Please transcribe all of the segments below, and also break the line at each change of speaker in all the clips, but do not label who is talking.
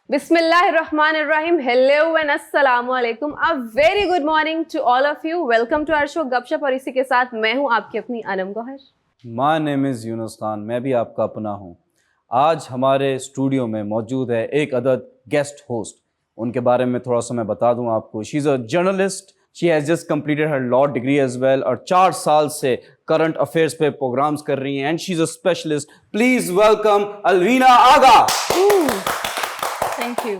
Bismillahirrahmanirrahim. Hello and assalamu alaikum. A very good morning to all of you. Welcome to our show गपशप और इसी के साथ मैं हूँ आपकी अपनी Anam Gauhar.
My name is Yunus Khan. मैं भी आपका अपना हूँ. आज हमारे स्टूडियो में मौजूद है एक अदद गेस्ट होस्ट. उनके बारे में थोड़ा सा मैं बता दूं आपको. She is a journalist. She has just completed her law degree as well और 4 साल से करंट अफेयर्स पे प्रोग्राम्स कर रही हैं. And she is a specialist. Please welcome Alvina Agha.
Thank you.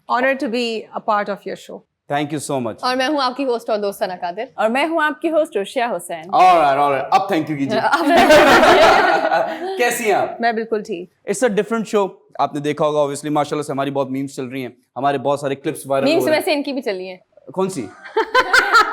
Honored to be a part of your show.
Thank you so much.
और मैं हूँ आपकी होस्ट और दोस्त सना कादिर.
और मैं हूँ आपकी होस्ट रुशिया हुसैन.
ऑलराइट. अब थैंक यू कीजिए. कैसी हैं आप?
मैं बिल्कुल ठीक.
It's a different show. आपने देखा होगा ऑब्वियसली माशाल्लाह से हमारी बहुत मीम्स चल रही हैं. हमारे बहुत सारे क्लिप्स वायरल हो रहे हैं.
मीम्स वैसे इनकी भी चली हैं.
कौन सी?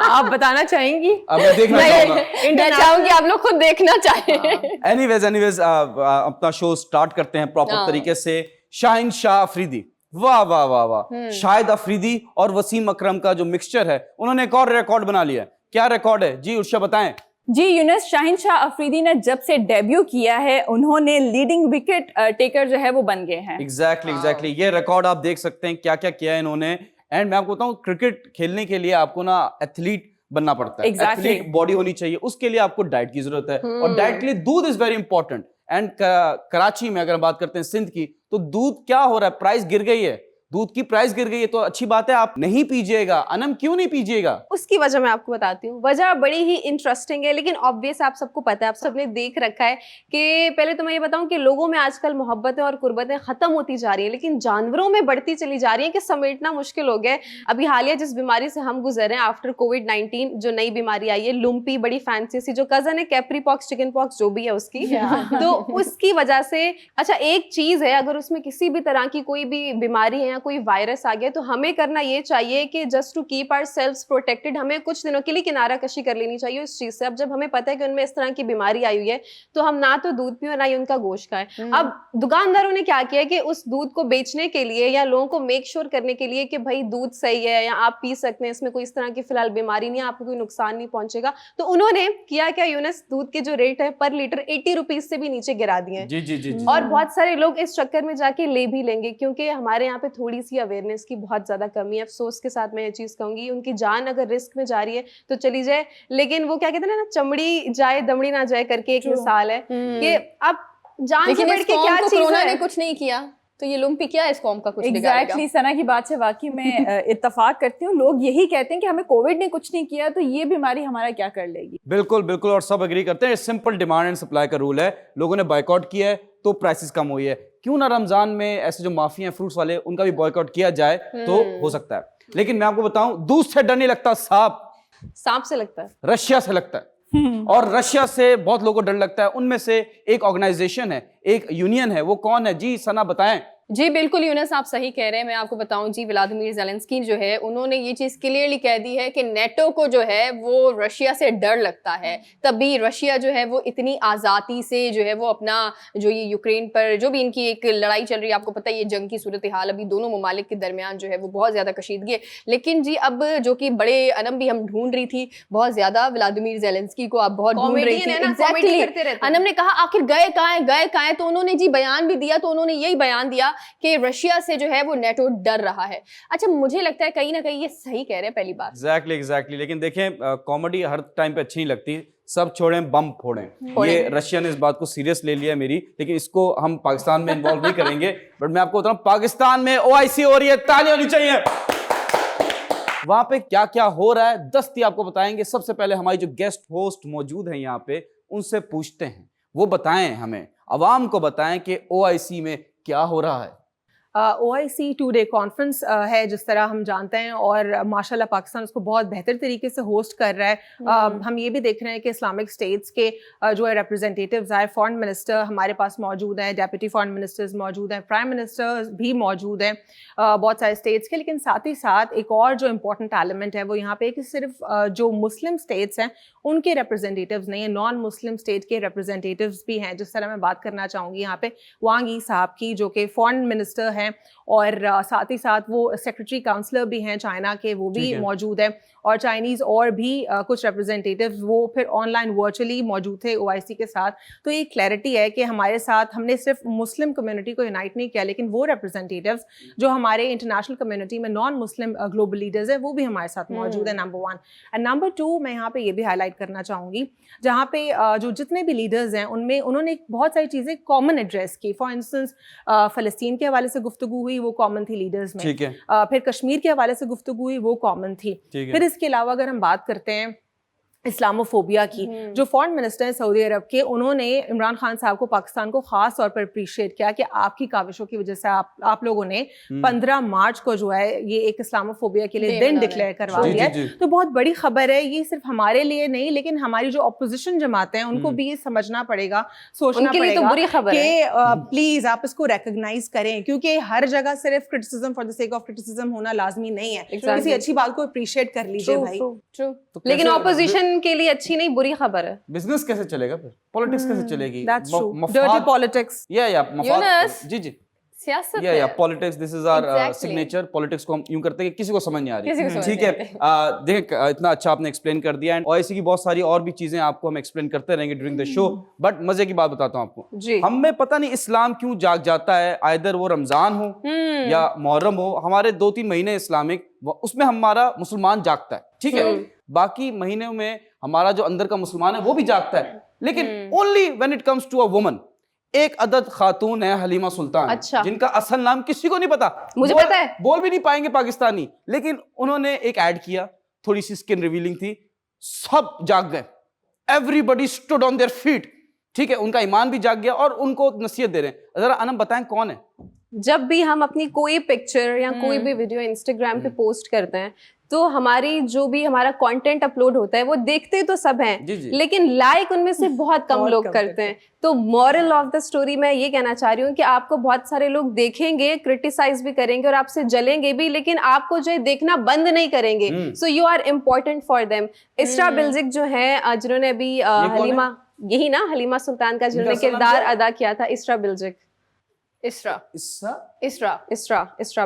आप बताना चाहेंगी?
अब मैं देखना चाहूंगा.
मैं चाहूंगी आप लोग खुद देखना चाहें.
एनीवेज अपना शो स्टार्ट करते हैं प्रॉपर तरीके से. शाहीन शाह अफरीदी. वाह वाह वाह वाह. शाहिद अफरीदी और वसीम अकरम का जो मिक्सचर है उन्होंने एक और रिकॉर्ड बना लिया. क्या रिकॉर्ड है जी? उर्शा बताएं.
जी यूनुस, शाहीन शाह अफरीदी ने जब से डेब्यू किया है उन्होंने लीडिंग विकेट टेकर जो है वो बन गए हैं.
एग्जैक्टली. ये रिकॉर्ड आप देख सकते हैं क्या क्या किया है इन्होंने. एंड मैं आपको बताऊं, क्रिकेट खेलने के लिए आपको ना एथलीट बनना पड़ता है. एथलीट बॉडी होनी चाहिए. उसके लिए आपको डाइट की जरूरत है. और डाइट के लिए दूध is very important. And Karachi में अगर बात करते हैं सिंध की, तो दूध क्या हो रहा है? प्राइस गिर गई है. दूध की प्राइस गिर गई है तो अच्छी बात है आप नहीं पीजिएगा. अनम क्यों नहीं पीजिएगा?
उसकी वजह मैं आपको बताती हूँ. वजह बड़ी ही इंटरेस्टिंग है लेकिन ऑब्वियस आप सबको पता है, आप सबने देख रखा है कि पहले तो मैं ये बताऊं कि लोगों में आजकल मोहब्बतें और कुर्बतें खत्म होती जा रही है लेकिन जानवरों में बढ़ती चली जा रही है कि समेटना मुश्किल हो गया. अभी हालिया जिस बीमारी से हम गुजरे हैं आफ्टर कोविड-19, जो नई बीमारी आई है लुम्पी, बड़ी फैंसी सी, जो कजन है कैप्री पॉक्स, चिकन पॉक्स जो भी है उसकी, तो उसकी वजह से अच्छा एक चीज है, अगर उसमें किसी भी तरह की कोई भी बीमारी है या कोई वायरस आ गया तो हमें करना ये चाहिए कि just to keep ourselves protected, हमें कुछ दिनों के लिए किनारा कशी कर लेनी चाहिए इस चीज से. अब जब हमें पता है कि उनमें इस तरह की बीमारी आई हुई है तो हम ना तो दूध पिए और ना ही उनका गोश्त खाएं. अब दुकानदारों ने क्या किया कि उस दूध को बेचने के लिए या लोगों को मेक श्योर करने के लिए कि भाई दूध सही है या आप पी सकते हैं, इसमें कोई इस तरह की फिलहाल बीमारी नहीं है, आपको कोई नुकसान नहीं पहुंचेगा, तो उन्होंने किया क्या यूनुस, दूध के जो रेट है पर लीटर 80 रुपीज से भी नीचे गिरा दिए.
जी.
और बहुत सारे लोग इस चक्कर में जाके ले भी लेंगे क्योंकि हमारे यहाँ पे थोड़ी सी अवेयरनेस की बहुत ज्यादा कमी है. अफसोस के साथ मैं ये चीज कहूंगी, उनकी जान अगर रिस्क में जा रही है तो चली जाए, लेकिन वो क्या कहते हैं ना, चमड़ी जाए दमड़ी ना जाए करके एक मिसाल है कि अब जान से बढ़ के क्या चीज है. कोरोना ने कुछ नहीं किया तो ये लुम्पी क्या है इस कौम का कुछ बिगाड़ेगा.
एग्जैक्टली. सना की बात से वाकई में इत्तेफाक करती हूँ. लोग यही कहते हैं कि हमें कोविड ने कुछ नहीं किया तो ये बीमारी हमारा क्या कर लेगी.
बिल्कुल. और सब एग्री करते हैं. सिंपल डिमांड एंड सप्लाई का रूल है. लोगों ने बॉयकॉट किया है तो प्राइसेस कम हुई है. क्यों ना रमजान में ऐसे जो माफिया हैं फ्रूट्स वाले, उनका भी बॉयकॉट किया जाए तो हो सकता है. लेकिन मैं आपको बताऊं, दूध से डर नहीं लगता, सांप
से लगता है.
रशिया से लगता है. और रशिया से बहुत लोगों को डर लगता है. उनमें से एक ऑर्गेनाइजेशन है, एक यूनियन है. वो कौन है जी? सना बताएं.
जी बिल्कुल यूनुस, आप सही कह रहे हैं. मैं आपको बताऊं जी, व्लादिमीर ज़ेलेंस्की जो है उन्होंने ये चीज़ क्लियरली कह दी है कि नेटो को जो है वो रशिया से डर लगता है. तभी रशिया जो है वो इतनी आज़ादी से जो है वो अपना जो ये यूक्रेन पर जो भी इनकी एक लड़ाई चल रही है, आपको पता है ये जंग की सूरत हाल अभी दोनों ममालिक के दरमियान जो है वो बहुत ज़्यादा कशीदगी है. लेकिन जी अब जो कि बड़े अनम भी हम ढूंढ रही थी बहुत ज़्यादा, व्लादिमीर ज़ेलेंस्की को आप बहुत ढूंढ रही थी. एग्जैक्टली. अनम ने कहा आखिर गए कहाँ हैं, तो उन्होंने जी बयान भी दिया. तो उन्होंने यही बयान दिया कि रशिया से जो है वो नेटो डर रहा है. अच्छा मुझे लगता है कहीं ना कहीं ये सही कह रहे हैं पहली बार.
एग्जैक्टली. लेकिन देखें, कॉमेडी हर टाइम पे अच्छी नहीं लगती. सब छोड़ें, बम फोड़ें. ये रशिया ने इस बात को सीरियस ले लिया मेरी, लेकिन इसको हम पाकिस्तान में इन्वॉल्व नहीं करेंगे. बट मैं आपको बता रहा हूं, पाकिस्तान में OIC हो रही है, ताली होनी चाहिए. वहां पे क्या क्या हो रहा है दस्ती आपको बताएंगे. सबसे पहले हमारी जो गेस्ट होस्ट मौजूद हैं यहाँ पे, उनसे पूछते हैं, वो बताएं हमें, अवाम को बताएं कि OIC में क्या हो रहा है.
OIC 2-डे कॉन्फ्रेंस है जिस तरह हम जानते हैं, और माशाल्लाह पाकिस्तान उसको बहुत बेहतर तरीके से होस्ट कर रहा है. हम ये भी देख रहे हैं कि इस्लामिक स्टेट्स के जो है रिप्रेजेंटेटिव्स आए, फॉरेन मिनिस्टर हमारे पास मौजूद हैं, डेप्यूटी फॉरेन मिनिस्टर्स मौजूद हैं, प्राइम मिनिस्टर भी मौजूद हैं बहुत सारे स्टेट्स के. लेकिन साथ ही साथ एक और जो इम्पोर्टेंट एलिमेंट है वो यहाँ पे कि सिर्फ जो मुस्लिम स्टेट्स हैं उनके रिप्रेजेंटेटिव्स नहीं है, नॉन मुस्लिम स्टेट के रिप्रेजेंटेटिव्स भी हैं. जिस तरह मैं बात करना चाहूँगी यहाँ पे वांग यी साहब की, जो कि फॉरेन मिनिस्टर है हैं, और साथ ही साथ वो सेक्रेटरी काउंसलर भी हैं चाइना के, वो भी मौजूद है, और चाइनीज़ और भी कुछ रिप्रेजेंटेटिव्स वो फिर ऑनलाइन वर्चुअली मौजूद थे OIC के साथ। तो ये क्लैरिटी है कि हमारे साथ हमने सिर्फ मुस्लिम कम्युनिटी को यूनाइट नहीं किया, लेकिन वो रिप्रेजेंटेटिव्स जो हमारे इंटरनेशनल कम्युनिटी में नॉन मुस्लिम ग्लोबल लीडर्स हैं वो भी हमारे साथ मौजूद है, नंबर 1। एंड नंबर 2 मैं यहाँ पे ये भी हाईलाइट करना चाहूँगी, जहाँ पे जो जितने भी लीडर्स हैं उनमें उन्होंने बहुत सारी चीज़ें कॉमन एड्रेस की। फॉर इंस्टेंस फ़लस्तीन के हवाले से गुफ्तगू हुई, वो कॉमन थी लीडर्स में। फिर कश्मीर के हवाले से गुफ्तगू हुई, वो कॉमन थी। फिर इसके अलावा अगर हम बात करते हैं इस्लामोफोबिया की, जो फॉरेन मिनिस्टर हैं सऊदी अरब के, उन्होंने इमरान खान साहब को, पाकिस्तान को खास तौर पर अप्रिशिएट किया कि आपकी काविशों की वजह से आप लोगों ने 15 मार्च को जो है ये एक इस्लामोफोबिया के लिए दिन डिक्लेयर करवा दिया है। तो बहुत बड़ी खबर है ये, सिर्फ हमारे लिए नहीं लेकिन हमारी जो अपोजिशन जमातें हैं उनको भी समझना पड़ेगा, सोचना पड़ेगा कि प्लीज आप इसको रिकॉग्नाइज करें, क्योंकि हर जगह सिर्फ criticism for the sake of criticism होना लाजमी नहीं है। किसी अच्छी बात को अप्रिशिएट कर लीजिए भाई।
लेकिन ऑपोजिशन के लिए अच्छी नहीं, बुरी खबर है।
बिजनेस कैसे चलेगा फिर? पॉलिटिक्स कैसे चलेगी?
That's true. Dirty politics.
जी सियासत या politics, this is our signature. Politics को हम यूं करते हैं कि किसी को समझ नहीं आ रही। ठीक है, देखिए इतना अच्छा आपने एक्सप्लेन कर दिया, एंड OIC की बहुत सारी और भी चीजें आपको हम एक्सप्लेन करते रहेंगे ड्यूरिंग द शो। बट मजे की बात बताता हूँ आपको, हमें पता नहीं इस्लाम क्यों जाग जाता है, आइदर वो रमजान हो या मुहर्रम हो, हमारे 2-3 महीने इस्लामिक, उसमें हमारा मुसलमान जागता है। ठीक है, बाकी महीनों में हमारा जो अंदर का मुसलमान है वो भी जागता है, लेकिन only when it comes to a woman. एक अदद खातून है हलीमा सुल्तान,
अच्छा।
जिनका असल नाम किसी को नहीं पता,
मुझे पता है,
बोल भी नहीं पाएंगे पाकिस्तानी, लेकिन उन्होंने एक ऐड किया, थोड़ी सी स्किन रिवीलिंग थी, सब जाग गए, everybody stood on their feet. ठीक है, उनका ईमान भी जाग गया और उनको नसीहत दे रहे हैं। जरा अनम बताएं कौन है?
जब भी हम अपनी कोई पिक्चर या कोई भी वीडियो इंस्टाग्राम पे पोस्ट करते हैं तो हमारी जो भी हमारा कंटेंट अपलोड होता है वो देखते तो सब हैं, लेकिन लाइक उनमें से बहुत कम लोग करते हैं। तो मॉरल ऑफ द स्टोरी मैं ये कहना चाह रही हूँ कि आपको बहुत सारे लोग देखेंगे, क्रिटिसाइज भी करेंगे और आपसे जलेंगे भी, लेकिन आपको जो है देखना बंद नहीं करेंगे। So you are important for them. Esra Bilgic जो है, जिन्होंने अभी हलीमा, यही ना हलीमा सुल्तान का जिन्होंने किरदार अदा किया था, इसरा बिल्जिक, इसरा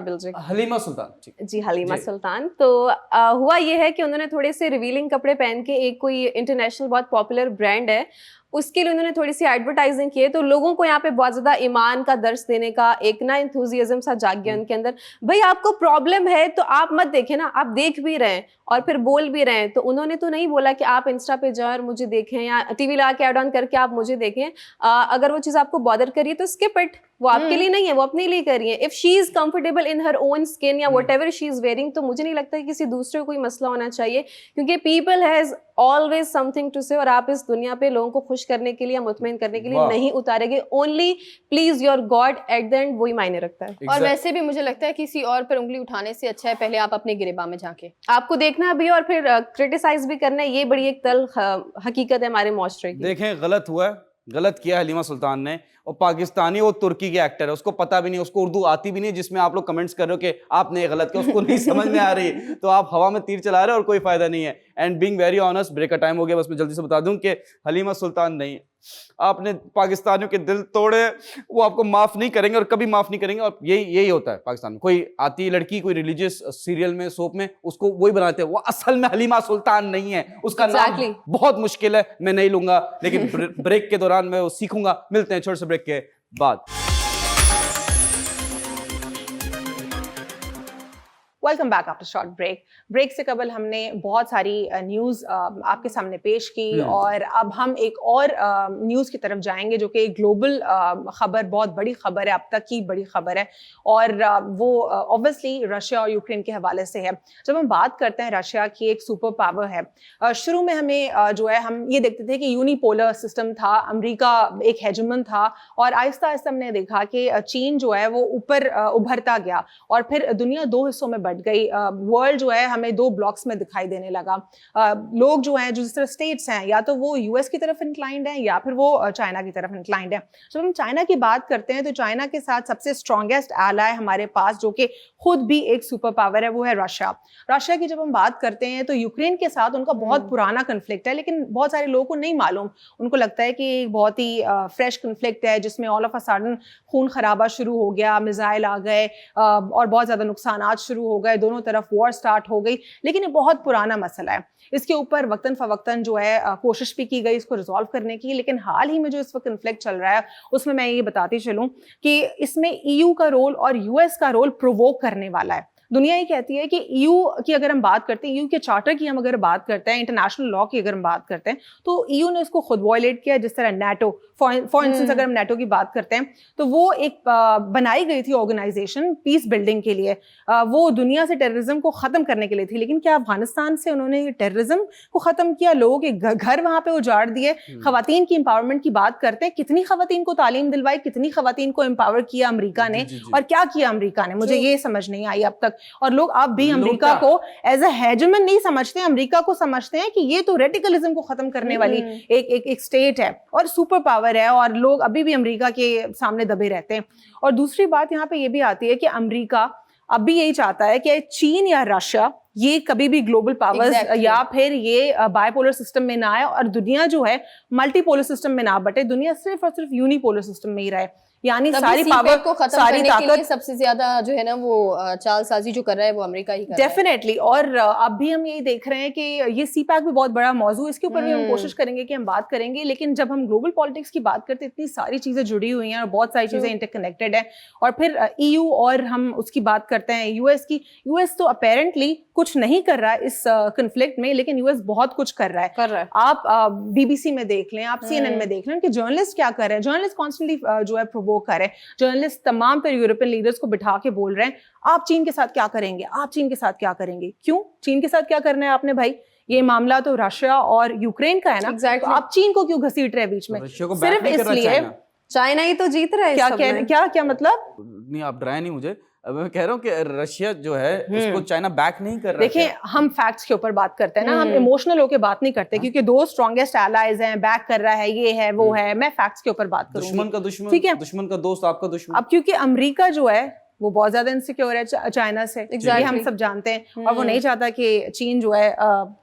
बिल्जिक,
हलीमा सुल्तान।
जी हलीमा सुल्तान। तो हुआ ये है कि उन्होंने थोड़े से रिवीलिंग कपड़े पहन के, एक कोई इंटरनेशनल बहुत पॉपुलर ब्रांड है उसके लिए उन्होंने थोड़ी सी एडवर्टाइजिंग की है, तो लोगों को यहाँ पे बहुत ज्यादा ईमान का दर्स देने का एक ना एंथुजियाज्म सा जाग गया उनके अंदर। भाई आपको प्रॉब्लम है तो आप मत देखें ना, आप देख भी रहे हैं और फिर बोल भी रहे हैं। तो उन्होंने तो नहीं बोला कि आप इंस्टा पे जाओ और मुझे देखें या टीवी लगा के ऐड ऑन करके आप मुझे देखें। अगर वो चीज आपको बॉदर करिए तो स्किप इट, वो आपके लिए नहीं है, वो अपने लिए कर रही है। If she is comfortable in her own skin या whatever she is wearing, तो मुझे नहीं लगता कि किसी दूसरे को कोई मसला होना चाहिए, क्योंकि people has always something to say. और आप इस दुनिया पे लोगों को खुश करने के लिए, मुतमईन करने के लिए नहीं उतारेंगे, only please your God, at the end वही मायने रखता है।
और वैसे भी मुझे लगता है किसी और पर उंगली उठाने से अच्छा है पहले आप अपने गिरेबा में झांके।
आपको देखना भी और फिर क्रिटिसाइज भी करना है, ये बड़ी एक तल्ख हकीकत है हमारे मुआशरे की।
देखें गलत हुआ है, गलत किया हलीमा सुल्तान ने, और पाकिस्तानी वो तुर्की के एक्टर है, उसको पता भी नहीं, उसको उर्दू आती भी नहीं, जिसमें आप लोग कमेंट्स कर रहे हो कि आपने ये गलत किया, उसको नहीं समझ में आ रही, तो आप हवा में तीर चला रहे हो और कोई फायदा नहीं है। And being very honest, break का टाइम हो गया, बस मैं जल्दी से बता दूं कि हलीमा सुल्तान नहीं, आपने पाकिस्तानियों के दिल तोड़े, वो आपको माफ नहीं करेंगे और कभी माफ नहीं करेंगे। और यही होता है पाकिस्तान में, कोई आती है लड़की कोई रिलीजियस सीरियल में, सोप में, उसको वही बनाते हैं, वो असल में हलीमा सुल्तान नहीं है, उसका नाम बहुत मुश्किल है, मैं नहीं लूंगा, लेकिन ब्रेक के दौरान मैं वो सीखूंगा। मिलते हैं छोटे से ब्रेक के बाद।
Welcome back after short break. Break से कबल हमने बहुत सारी न्यूज़ आपके सामने पेश की, और अब हम एक और न्यूज़ की तरफ जाएंगे जो कि ग्लोबल खबर, बहुत बड़ी खबर है, अब तक की बड़ी खबर है, और वो ऑब्वियसली रशिया और यूक्रेन के हवाले से है। जब हम बात करते हैं रशिया की, एक सुपर पावर है, शुरू में हमें जो है हम ये देखते थे कि यूनिपोलर सिस्टम था, अमेरिका एक हेजमन था, और आहिस्ता आहिस्ता हमने देखा कि चीन जो है वो ऊपर उभरता गया और फिर दुनिया दो हिस्सों में बढ़ बट गई। वर्ल्ड जो है हमें 2 ब्लॉक्स में दिखाई देने लगा। लोग जो हैं, जो जिस तरह स्टेट्स हैं, या तो वो यूएस की तरफ इंक्लाइंड हैं या फिर वो चाइना की तरफ इंक्लाइंड हैं। जब हम चाइना की बात करते हैं तो चाइना के साथ सबसे स्ट्रॉन्गेस्ट एलाय हमारे पास, जो कि खुद भी एक सुपर पावर है, वो है रशिया। रशिया की जब हम बात करते हैं तो यूक्रेन के साथ उनका बहुत पुराना कन्फ्लिक्ट है, लेकिन बहुत सारे लोगों को नहीं मालूम। उनको लगता है कि बहुत ही फ्रेश कन्फ्लिक्ट है जिसमें ऑल ऑफ अ सडन खून खराबा शुरू हो गया, मिसाइल आ गए और बहुत ज़्यादा नुकसानात शुरू हो गए, दोनों तरफ वॉर स्टार्ट हो गई। लेकिन ये बहुत पुराना मसला है। इसके ऊपर वक्तन फवक्तन जो है कोशिश भी की गई इसको रिजॉल्व करने की, लेकिन हाल ही में जो इस वक्त कन्फ्लिक्ट चल रहा है उसमें मैं ये बताती चलूँ कि इसमें ईयू का रोल और यूएस का रोल प्रोवोक करने वाला है। दुनिया ये कहती है कि ईयू की अगर हम बात करते हैं, ईयू के चार्टर की हम अगर बात करते हैं, इंटरनेशनल लॉ की अगर हम बात करते हैं, तो ईयू ने इसको खुद वायलेट किया। जिस तरह नेटो, फॉर इंस्टेंस अगर हम नेटो की बात करते हैं तो वो एक बनाई गई थी ऑर्गेनाइजेशन पीस बिल्डिंग के लिए, वो दुनिया से टेररिज्म को ख़त्म करने के लिए थी। लेकिन क्या अफगानिस्तान से उन्होंने टेररिज्म को ख़त्म किया? लोगों के घर वहाँ पे उजाड़ दिए। ख़वातीन की एम्पावरमेंट की बात करते हैं, कितनी ख़वातीन को तालीम दिलवाई, कितनी ख़वातीन को एम्पावर किया अमेरिका ने, और क्या किया अमेरिका ने, मुझे ये समझ नहीं आई अब तक। और लोग अब भी अमेरिका को एज अ हेजेमन नहीं समझते, अमेरिका को समझते हैं कि ये तो रेडिकलिज्म को खत्म करने वाली एक स्टेट है और सुपर पावर है, और लोग अभी भी अमेरिका के सामने दबे रहते हैं। और दूसरी बात यहाँ पे ये भी आती है कि अमेरिका अब भी यही चाहता है कि चीन या रशिया ये कभी भी ग्लोबल पावर्स या फिर ये बायपोलर सिस्टम में ना आए और दुनिया जो है मल्टीपोलर सिस्टम में ना बटे, दुनिया सिर्फ और सिर्फ यूनिपोलर सिस्टम में ही रहे। यानी सारी पावर
को खत्म
सारी
करने
ताकत
के लिए सबसे ज्यादा जो है ना वो चालसाजी जो कर रहा है वो अमेरिका ही कर रहा है।
डेफिनेटली। और अब भी हम यही देख रहे हैं कि ये सीपैक भी बहुत बड़ा मौजू, इसके ऊपर भी हम कोशिश करेंगे कि हम बात करेंगे। लेकिन जब हम ग्लोबल पॉलिटिक्स की बात करते हैं, इतनी सारी चीजें जुड़ी हुई हैं और बहुत सारी चीजें इंटरकनेक्टेड हैं। और फिर ईयू और हम उसकी बात करते हैं यूएस की। यूएस तो अपेरेंटली कुछ नहीं कर रहा है इस कन्फ्लिक्ट में, लेकिन यूएस बहुत कुछ कर रहा है। आप बीबीसी में देख लें, आप सीएनएन में देख लें कि जर्नलिस्ट क्या कर रहे हैं। जर्नलिस्ट कॉन्स्टेंटली जो है प्रोवोक कर रहे हैं। जर्नलिस्ट तमाम तर यूरोपियन लीडर्स को बिठा के बोल रहे हैं, आप चीन के साथ क्या करेंगे, आप चीन के साथ क्या करेंगे। क्यों चीन के साथ क्या करना है आपने भाई? ये मामला तो रशिया और यूक्रेन का है ना।
Exactly.
तो आप चीन को क्यों घसीट रहे बीच में? सिर्फ इसलिए
चाइना ही तो जीत रहा है।
क्या मतलब?
नहीं, आप डराए नहीं मुझे। अब मैं कह रहा हूँ कि रशिया जो है उसको चाइना बैक नहीं कर रहा है।
देखिए, हम फैक्ट्स के ऊपर बात करते हैं ना, हम इमोशनल होके बात नहीं करते, क्योंकि 2 स्ट्रॉन्गेस्ट एलाइज हैं, बैक कर रहा है, ये है वो है। मैं फैक्ट्स के ऊपर बात करूंगी।
दुश्मन का दुश्मन,
ठीक है,
दुश्मन का दोस्त आपका दुश्मन।
अब क्योंकि अमेरिका जो है वो बहुत ज्यादा इनसिक्योर है चाइना से, ये हम सब जानते हैं, और वो नहीं चाहता कि चीन जो है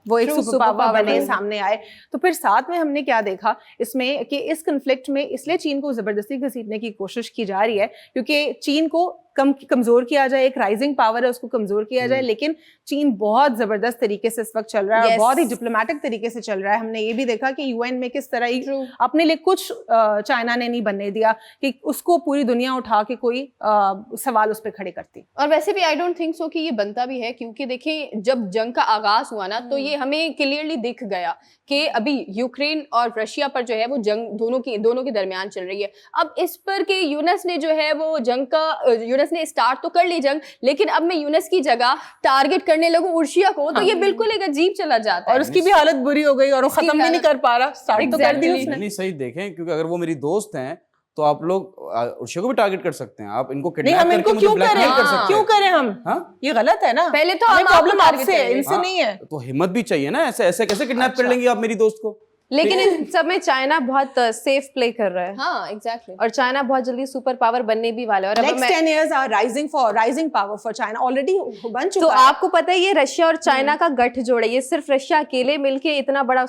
वो एक सुपर पावर बने, सामने आए। तो फिर साथ में हमने क्या देखा इसमें कि इस कन्फ्लिक्ट में इसलिए चीन को जबरदस्ती घसीटने की कोशिश की जा रही है क्योंकि चीन को कमजोर किया जाए, एक राइजिंग पावर है उसको कमजोर किया जाए। लेकिन चीन बहुत जबरदस्त तरीके से इस वक्त चल रहा है और बहुत ही डिप्लोमेटिक तरीके से चल रहा है। हमने ये भी देखा कि यूएन में किस तरह अपने लिए कुछ चाइना ने नहीं बनने दिया कि उसको पूरी दुनिया उठा के कोई सवाल उस पर खड़े करती।
और वैसे भी आई डोंट थिंक सो कि ये बनता भी है, क्योंकि देखिए जब जंग का आगाज हुआ ना तो ये हमें क्लियरली दिख गया कि अभी यूक्रेन और रशिया पर जो है वो जंग दोनों के दरमियान चल रही है। अब इस पर कि यूएस ने जो है वो जंग का यूएस ने स्टार्ट तो कर ली जंग, लेकिन अब मैं यूएस की जगह टारगेट करने लगूं उर्शिया को, तो ये बिल्कुल एक अजीब चला जाता है।
और उसकी भी हालत बुरी हो गई और वो खत्म भी नहीं कर पा रहा, स्टार्ट तो कर दी उसने।
नहीं, सही देखें, क्योंकि अगर वो मेरी दोस्त हैं तो आप लोग उर्शिया को भी टारगेट कर सकते हैं। आप इनको किडनैप करके
इनको क्यों करें? क्यों करें हम? ये गलत है ना।
पहले तो
प्रॉब्लम आपसे है, इनसे नहीं है।
तो हिम्मत भी चाहिए ना, ऐसे कैसे किडनैप कर लेंगे आप मेरी दोस्त को?
लेकिन इन सब में चाइना बहुत सेफ प्ले कर रहा है।
हाँ, एग्जैक्टली।
और चाइना बहुत जल्दी सुपर पावर बनने भी वाला है। और
next 10 years are rising power for China, already बन चुका
तो
है।
आपको पता है ये रशिया और चाइना का गठजोड़ है। ये सिर्फ रशिया अकेले मिलके इतना बड़ा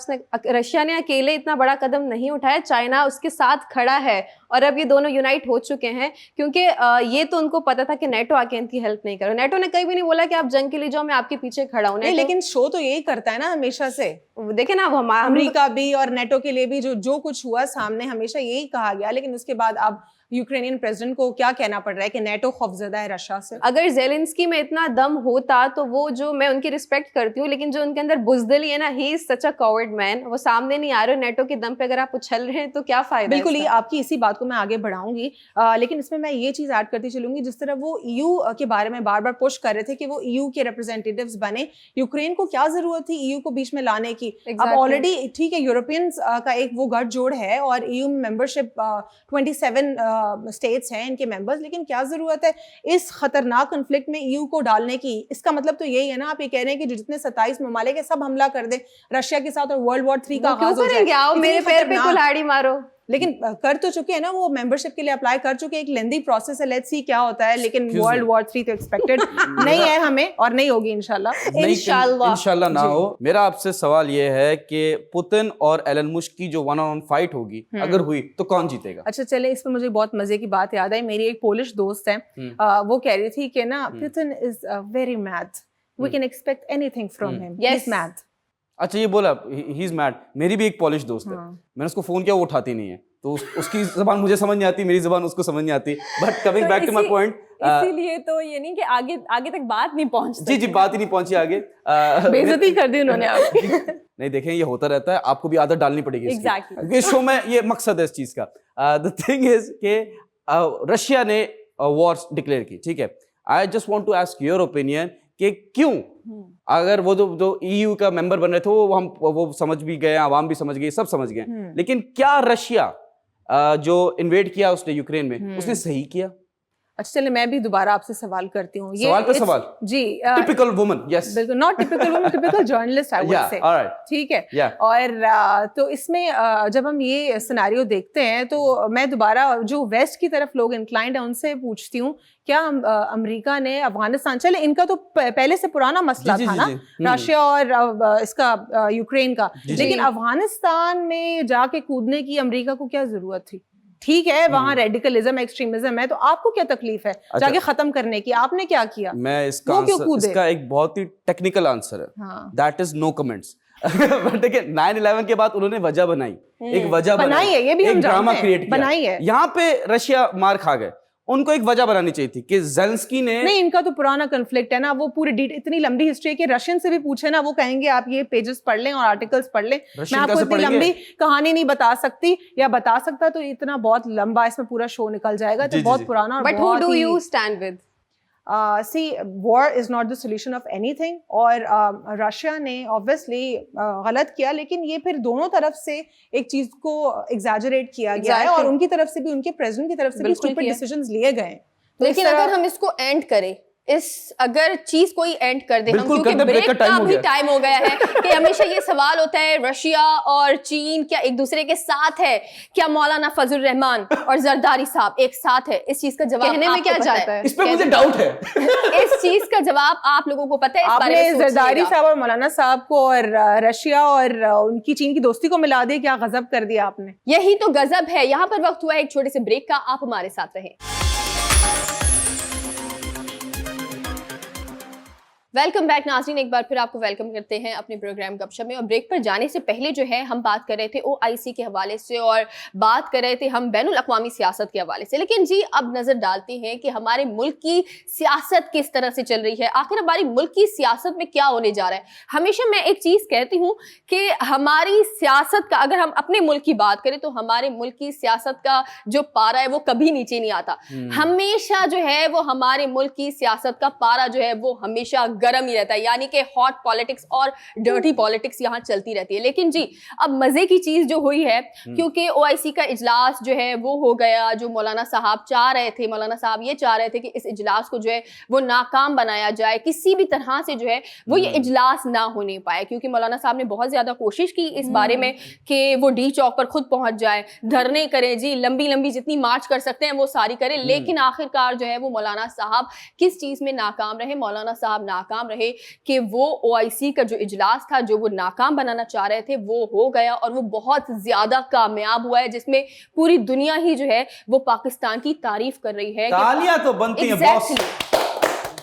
रशिया ने अकेले इतना बड़ा कदम नहीं उठाया, चाइना उसके साथ खड़ा है। और अब ये दोनों यूनाइट हो चुके हैं, क्योंकि ये तो उनको पता था कि नेटो आके इनकी हेल्प नहीं करो। नेटो ने कहीं भी नहीं बोला कि आप जंग के लिए जाओ, मैं आपके पीछे खड़ा हूं।
लेकिन शो तो यही करता है ना हमेशा से।
देखे ना, वो
अमेरिका भी और नेटो के लिए भी जो कुछ हुआ सामने हमेशा यही कहा गया, लेकिन उसके बाद अब यूक्रेनियन प्रेसिडेंट को क्या कहना पड़ रहा है कि नेटो खौफजदा है रशिया से।
अगर जेलेंस्की में इतना दम होता तो वो, जो मैं उनकी रिस्पेक्ट करती हूँ, लेकिन जो उनके अंदर बुज़दिली है ना, he is such a coward man, वो सामने नहीं आ रहे। नेटो के दम पे अगर आप उछल रहे हैं तो क्या फायदा?
बिल्कुल, ये आपकी इसी बात को मैं आगे बढ़ाऊंगी, लेकिन इसमें मैं ये चीज ऐड करती चलूंगी, जिस तरह वो ईयू के बारे में बार बार पुश कर रहे थे कि वो ईयू के रिप्रेजेंटेटिव्स बने। यूक्रेन को क्या जरूरत थी ईयू को बीच में लाने की? अब ऑलरेडी ठीक है, यूरोपियंस का एक वो गठजोड़ है और ईयू में मेंबरशिप 27 स्टेट्स हैं, इनके मेंबर्स, लेकिन क्या जरूरत है इस खतरनाक कन्फ्लिक्ट में ईयू को डालने की? इसका मतलब तो यही है ना, आप ये कह रहे हैं कि जितने 27 ममालिक है सब हमला कर दें रशिया के साथ और वर्ल्ड वॉर 3 का आगाज हो जाए।
करेंगे? आओ मेरे पैर पे कुल्हाड़ी मारो।
लेकिन कर तो चुके हैं ना, वो मेंबरशिप के लिए अप्लाई कर चुके हैं, एक लेंदी प्रोसेस है, लेट्स सी क्या होता है। लेकिन वर्ल्ड वॉर 3 तो एक्सपेक्टेड नहीं है हमें, और नहीं होगी इंशाल्लाह।
इंशाल्लाह ना हो। मेरा आपसे सवाल ये है कि पुतिन और एलन मस्क की जो 1-on-1 फाइट होगी, अगर हुई तो कौन जीतेगा?
अच्छा चले, इस पर मुझे बहुत मजे की बात याद आई। मेरी एक पोलिश दोस्त है, वो कह रही थी कि ना Putin is very mad, we can expect anything from him, he is mad.
अच्छा, ये बोला ही इज मैड। मेरी भी एक पॉलिश दोस्त है, मैंने उसको फोन किया, वो उठाती नहीं है, तो उसकी जबान मुझे समझ नहीं आती, मेरी जबान उसको समझ नहीं आती। But coming back to my point,
इसीलिए तो ये नहीं कि आगे तक बात नहीं पहुंचती।
जी बात ही नहीं पहुंची आगे।
बेइज्जती कर दी उन्होंने आपकी।
नहीं देखें, ये होता रहता है, आपको भी आदत डालनी पड़ेगी
Exactly.
क्योंकि शो में ये मकसद है इस चीज का। द थिंग इज कि रशिया ने वॉर डिक्लेयर की, ठीक है। I just want to ask your opinion कि क्यों, अगर वो जो ईयू का मेंबर बन रहे थे वो समझ भी गए, आवाम भी समझ गई, सब समझ गए, लेकिन क्या रशिया जो इन्वेड किया उसने यूक्रेन में, उसने सही किया?
अच्छा चले, मैं भी दोबारा आपसे सवाल करती हूँ।
सवाल पे सवाल
जी,
टिपिकल वुमन, यस,
बिल्कुल not typical woman, typical journalist I would say,
alright,
ठीक है।
Yeah.
और तो इसमें जब हम ये सिनेरियो देखते हैं तो मैं दोबारा जो वेस्ट की तरफ लोग इंक्लाइंड है उनसे पूछती हूँ, क्या अमेरिका ने अफगानिस्तान, चले इनका तो पहले से पुराना मसला था ना, रशिया और इसका यूक्रेन का, लेकिन अफगानिस्तान में जाके कूदने की अमेरिका को क्या जरूरत थी? ठीक है, वहां रेडिकलिज्म एक्सट्रीमिज्म है, तो आपको क्या तकलीफ है जाके खत्म करने की? आपने क्या किया?
मैं इसका एक बहुत ही टेक्निकल आंसर है, that is no comments. But देखिए 9/11 के बाद उन्होंने वजह बनाई, एक वजह बनाई है,
ये भी
एक ड्रामा क्रिएट किया,
बनाई है।
यहाँ पे रशिया मार खा गए, उनको एक वजह बनानी चाहिए थी कि ज़ेलेंस्की ने,
नहीं इनका तो पुराना कन्फ्लिक्ट है ना, वो पूरी इतनी लंबी हिस्ट्री है कि रशियन से भी पूछे ना, वो कहेंगे आप ये पेजेस पढ़ लें और आर्टिकल्स पढ़ लें। मैं आपको इतनी लंबी कहानी नहीं बता सकती, या बता सकता तो इतना बहुत लंबा इसमें पूरा शो निकल जाएगा, तो बहुत पुराना।
But who do you stand with?
See, war is not the solution of anything, और रशिया ने ऑब्वियसली गलत किया, लेकिन ये फिर दोनों तरफ से एक चीज को एग्जैजरेट किया गया है, और उनकी तरफ से भी, उनके प्रेसिडेंट की तरफ से भी स्टूपिड डिसीजंस लिए गए।
लेकिन अगर हम इसको एंड करें, अगर चीज कोई एंड कर दे हम, क्योंकि ब्रेक का भी टाइम हो गया है कि हमेशा ये सवाल होता है रशिया और चीन क्या एक दूसरे के साथ है? क्या मौलाना फजल रहमान और जरदारी साहब एक साथ है? इस चीज का जवाब
कहने में क्या जाता है?
इस पे मुझे डाउट है।
इस चीज का जवाब आप लोगों को पता है?
आपने जरदारी साहब और मौलाना साहब को और रशिया और उनकी चीन की दोस्ती को मिला दिया, क्या गजब कर दिया आपने।
यही तो गजब है। यहाँ पर वक्त हुआ है एक छोटे से ब्रेक का, आप हमारे साथ रहें। वेलकम बैक नाज़रीन, एक बार फिर आपको वेलकम करते हैं अपने प्रोग्राम गपशप में। और ब्रेक पर जाने से पहले जो है हम बात कर रहे थे OIC के हवाले से, और बात कर रहे थे हम बैनुल अक़वामी सियासत के हवाले से। लेकिन जी अब नज़र डालते हैं कि हमारे मुल्क की सियासत किस तरह से चल रही है, आखिर हमारी मुल्क की सियासत में क्या होने जा रहा है। हमेशा मैं एक चीज़ कहती हूँ कि हमारी सियासत का, अगर हम अपने मुल्क की बात करें तो हमारे मुल्क की सियासत का जो पारा है वो कभी नीचे नहीं आता। हमेशा जो है वो हमारे मुल्क की सियासत का पारा जो है वो हमेशा गर्म ही रहता है, यानी कि हॉट पॉलिटिक्स और डर्टी पॉलिटिक्स यहाँ चलती रहती है। लेकिन जी अब मजे की चीज जो हुई है, क्योंकि OIC का इजलास जो है वो हो गया, जो मौलाना साहब चाह रहे थे, मौलाना साहब ये चाह रहे थे कि इस इजलास को जो है वो नाकाम बनाया जाए, किसी भी तरह से जो है वो ये इजलास ना होने पाए, क्योंकि मौलाना साहब ने बहुत ज्यादा कोशिश की इस बारे में कि वो डी चौक पर खुद पहुंच जाए, धरने करें जी, लंबी लंबी जितनी मार्च कर सकते हैं वो सारी करें। लेकिन आखिरकार जो है वो मौलाना साहब किस चीज में नाकाम रहे? मौलाना साहब नाकाम रहे कि वो OIC का जो इजलास था जो वो नाकाम बनाना चाह रहे थे वो हो गया, और वो बहुत ज्यादा कामयाब हुआ है, जिसमें पूरी दुनिया ही जो है वो पाकिस्तान की तारीफ कर रही है।
तालियां तो बनती हैं बॉस।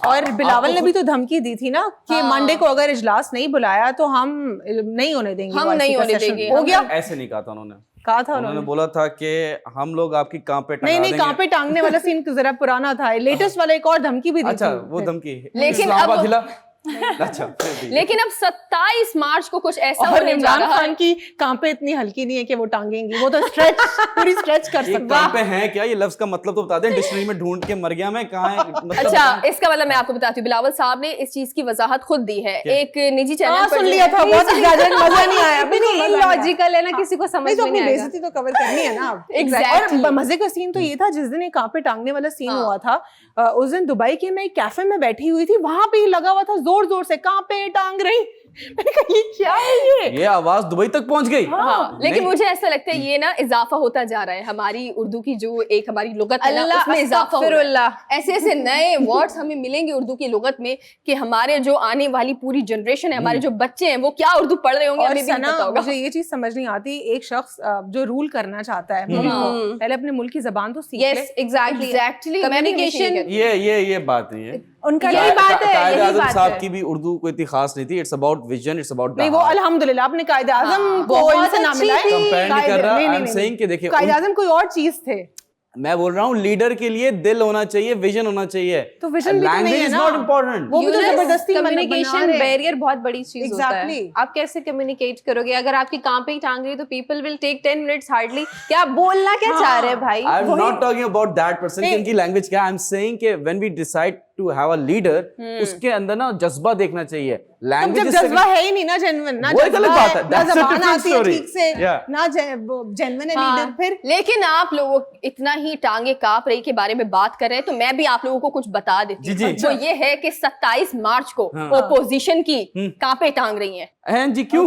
और बिलावल ने भी तो धमकी दी थी ना कि मंडे को अगर इजलास नहीं बुलाया तो हम नहीं होने देंगे,
हम नहीं होने देंगे।
हो गया?
ऐसे नहीं कहा था उन्होंने,
कहा था उन्होंने
बोला था कि हम लोग आपकी कांपे पे
नहीं कांपे टांगने वाला सीन जरा पुराना था, लेटेस्ट वाला एक और धमकी भी दी
अच्छा
थी।
वो धमकी,
लेकिन
इस्लामाबाद हिला, अच्छा फिर भी।
लेकिन अब 27 मार्च को कुछ ऐसा
और
होने जा
इमरान
रहा है।
खान की कांपे इतनी हल्की नहीं है कि वो टांगेंगी, वो तो स्ट्रेच पूरी स्ट्रेच कर
ये
सकता
कहाँ
है।
पे हैं क्या? ये लफ्ज का मतलब तो बता दें, डिक्शनरी में ढूंढ के मर गया मैं, कहाँ है मतलब
अच्छा,
बताएं।
इसका मतलब मैं आपको बताती हूँ, बिलावल साहब ने इस चीज की वजाहत खुद दी है
क्या?
एक निजी चैनल
हाँ,
पर।
सुन
जो
लिया
है-
था, बहुत एग्जैजरेट, मजा नहीं आया, बिल्कुल मजा नहीं आया।
इलॉजिकल है ना, किसी को समझ
नहीं तो
में
अपनी
नहीं आएगा।
बेइज्जती तो कवर करनी है ना अब।
Exactly.
और मजे का सीन तो ये था, जिस दिन ये कांपे टांगने वाला सीन
हाँ।
हुआ था, उस दिन दुबई के मैं एक कैफे में बैठी हुई थी, वहां पे लगा हुआ था जोर जोर से कांपे टांग रही। मैंने कहा ये क्या है
ये आवाज दुबई तक पहुंच गई।
हाँ, लेकिन
नहीं।
मुझे ऐसा लगता है ये ना इजाफा होता जा रहा है, हमारी उर्दू की जो एक हमारी लुगत है ना,
अल्लाह
उसमें इजाफा हो रहा है।
अस्तगफिरुल्लाह।
ऐसे ऐसे नए वर्ड्स हमें मिलेंगे उर्दू की लुगत में कि हमारे जो आने वाली पूरी जनरेशन है, हमारे जो बच्चे हैं, वो क्या उर्दू पढ़ रहे होंगे
और
हमें भी नहीं
सना,
पता होगा।
मुझे ये चीज समझ नहीं आती, एक शख्स जो रूल करना चाहता है मुल्क को, पहले अपने मुल्क की जबान तो सीख ले।
यस एग्जैक्टली
Exactly, मैं भी हमेशा ये
कम्युनिकेशन
कहती हूँ।
ये बात नहीं है।
उनका
यही बात है,
कायदे
यही
आज़म
बात
साहब
है।
की भी उर्दू कोई इतनी खास नहीं थी। It's about vision, it's about
नहीं, वो अल्हम्दुलिल्लाह अपने कायदे आजम को
बहुत
इनसे ना
अच्छी
मिलाए।
थी।
कंपेयर नहीं कर रहा।
नहीं,
आई एम
नहीं,
सेइंग कि देखिए
कायदे आजम कोई और चीज थे।
मैं बोल रहा हूँ लीडर के लिए दिल होना चाहिए, विजन होना चाहिए।
तो vision भी तो नहीं
लैंग्वेज
है
इज
ना।
Not important.
वो भी तो जबरदस्ती बना
कम्युनिकेशन
रहे हैं।
बैरियर बहुत बड़ी चीज होता है।
Exactly.
आप कैसे कम्युनिकेट करोगे अगर आपकी कांपे ही टांग रही, तो people will take 10 minutes hardly कि आप बोलना क्या चाह रहे हैं भाई।
I am not talking about that person कि उनकी लैंग्वेज क्या। आई एम सेइंग कि when we decide to have a leader, उसके अंदर ना जज्बा देखना चाहिए।
तब
लैंग्वेज
जब जज्बा है ही नहीं ना, जेन्युइन ना,
वो एक अलग
जज्बा
बात
है,
है।
ना
That's a
जबान
different
आती है
story.
ठीक से,
Yeah.
ना जेन्युइन है
हाँ,
लीडर। फिर
लेकिन आप लोग इतना ही टांगे कांप रही के बारे में बात कर रहे हैं, तो मैं भी आप लोगों को कुछ बता देती हूँ।
जी, जी।
वो ये है कि 27 मार्च को
हाँ।
ओपोजिशन की कांपे टांग रही हैं।
जी क्यों?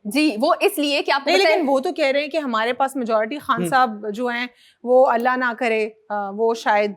जी, वो इसलिए कि आपको
नहीं,
पता है-
लेकिन वो तो कह रहे हैं कि हमारे पास मेजोरिटी खान साहब जो हैं, वो अल्लाह ना करे, वो शायद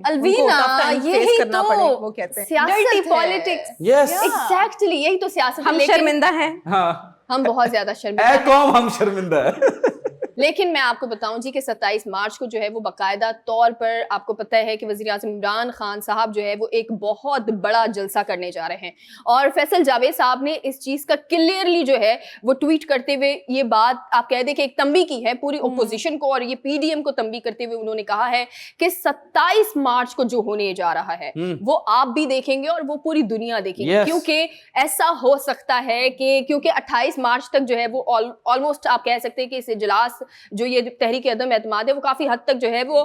अलवीना, यही
करना
तो
पड़े, वो कहते हैं।
सियासत
Dirty
है।
politics.
यस
एग्जैक्टली, यही तो सियासत है।
हम
लेकिन
शर्मिंदा हैं।
हाँ,
हम बहुत ज्यादा शर्मिंदा
ए
हैं।
कौम हम शर्मिंदा है।
लेकिन मैं आपको बताऊं जी कि 27 मार्च को जो है वो बाकायदा तौर पर आपको पता है कि वज़ीर आज़म इमरान खान साहब जो है वो एक बहुत बड़ा जलसा करने जा रहे हैं, और फैसल जावेद साहब ने इस चीज़ का क्लियरली जो है वो ट्वीट करते हुए ये बात आप कह दें कि एक तंबी की है पूरी ओपोजिशन को, और ये पीडीएम को तंबी करते हुए उन्होंने कहा है कि 27 मार्च को जो होने जा रहा है वो आप भी देखेंगे और वो पूरी दुनिया देखेगी।
Yes.
क्योंकि ऐसा हो सकता है कि क्योंकि 28 मार्च तक जो है वो ऑलमोस्ट आप कह सकते हैं कि इस इजलास जो ये तहरीक अदम एतमाद है वो काफी हद तक जो है वो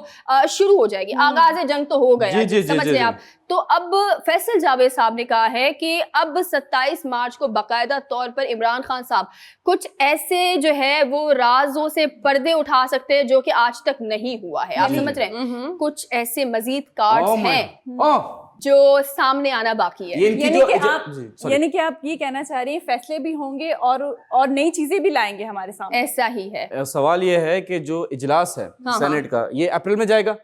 शुरू हो जाएगी। आगाज जंग तो हो गया,
जी,
समझ
जी,
रहे
जी।
आप। तो अब फैसल जावेद साहब ने कहा है कि अब 27 मार्च को बाकायदा तौर पर इमरान खान साहब कुछ ऐसे जो है वो राजों से पर्दे उठा सकते हैं जो कि आज तक नहीं हुआ है। आप समझ रहे हैं, कुछ ऐसे मजीद कार्ड्स हैं जो सामने आना बाकी है।
ये इनकी
यानी
जो
कि आप
जी, sorry.
यानी कि आप ये कहना चाह रही हैं फैसले भी होंगे और नई चीजें भी लाएंगे हमारे सामने।
ऐसा ही है।
सवाल ये है कि जो इजलास है
हाँ,
सेनेट का, ये अप्रैल में जाएगा।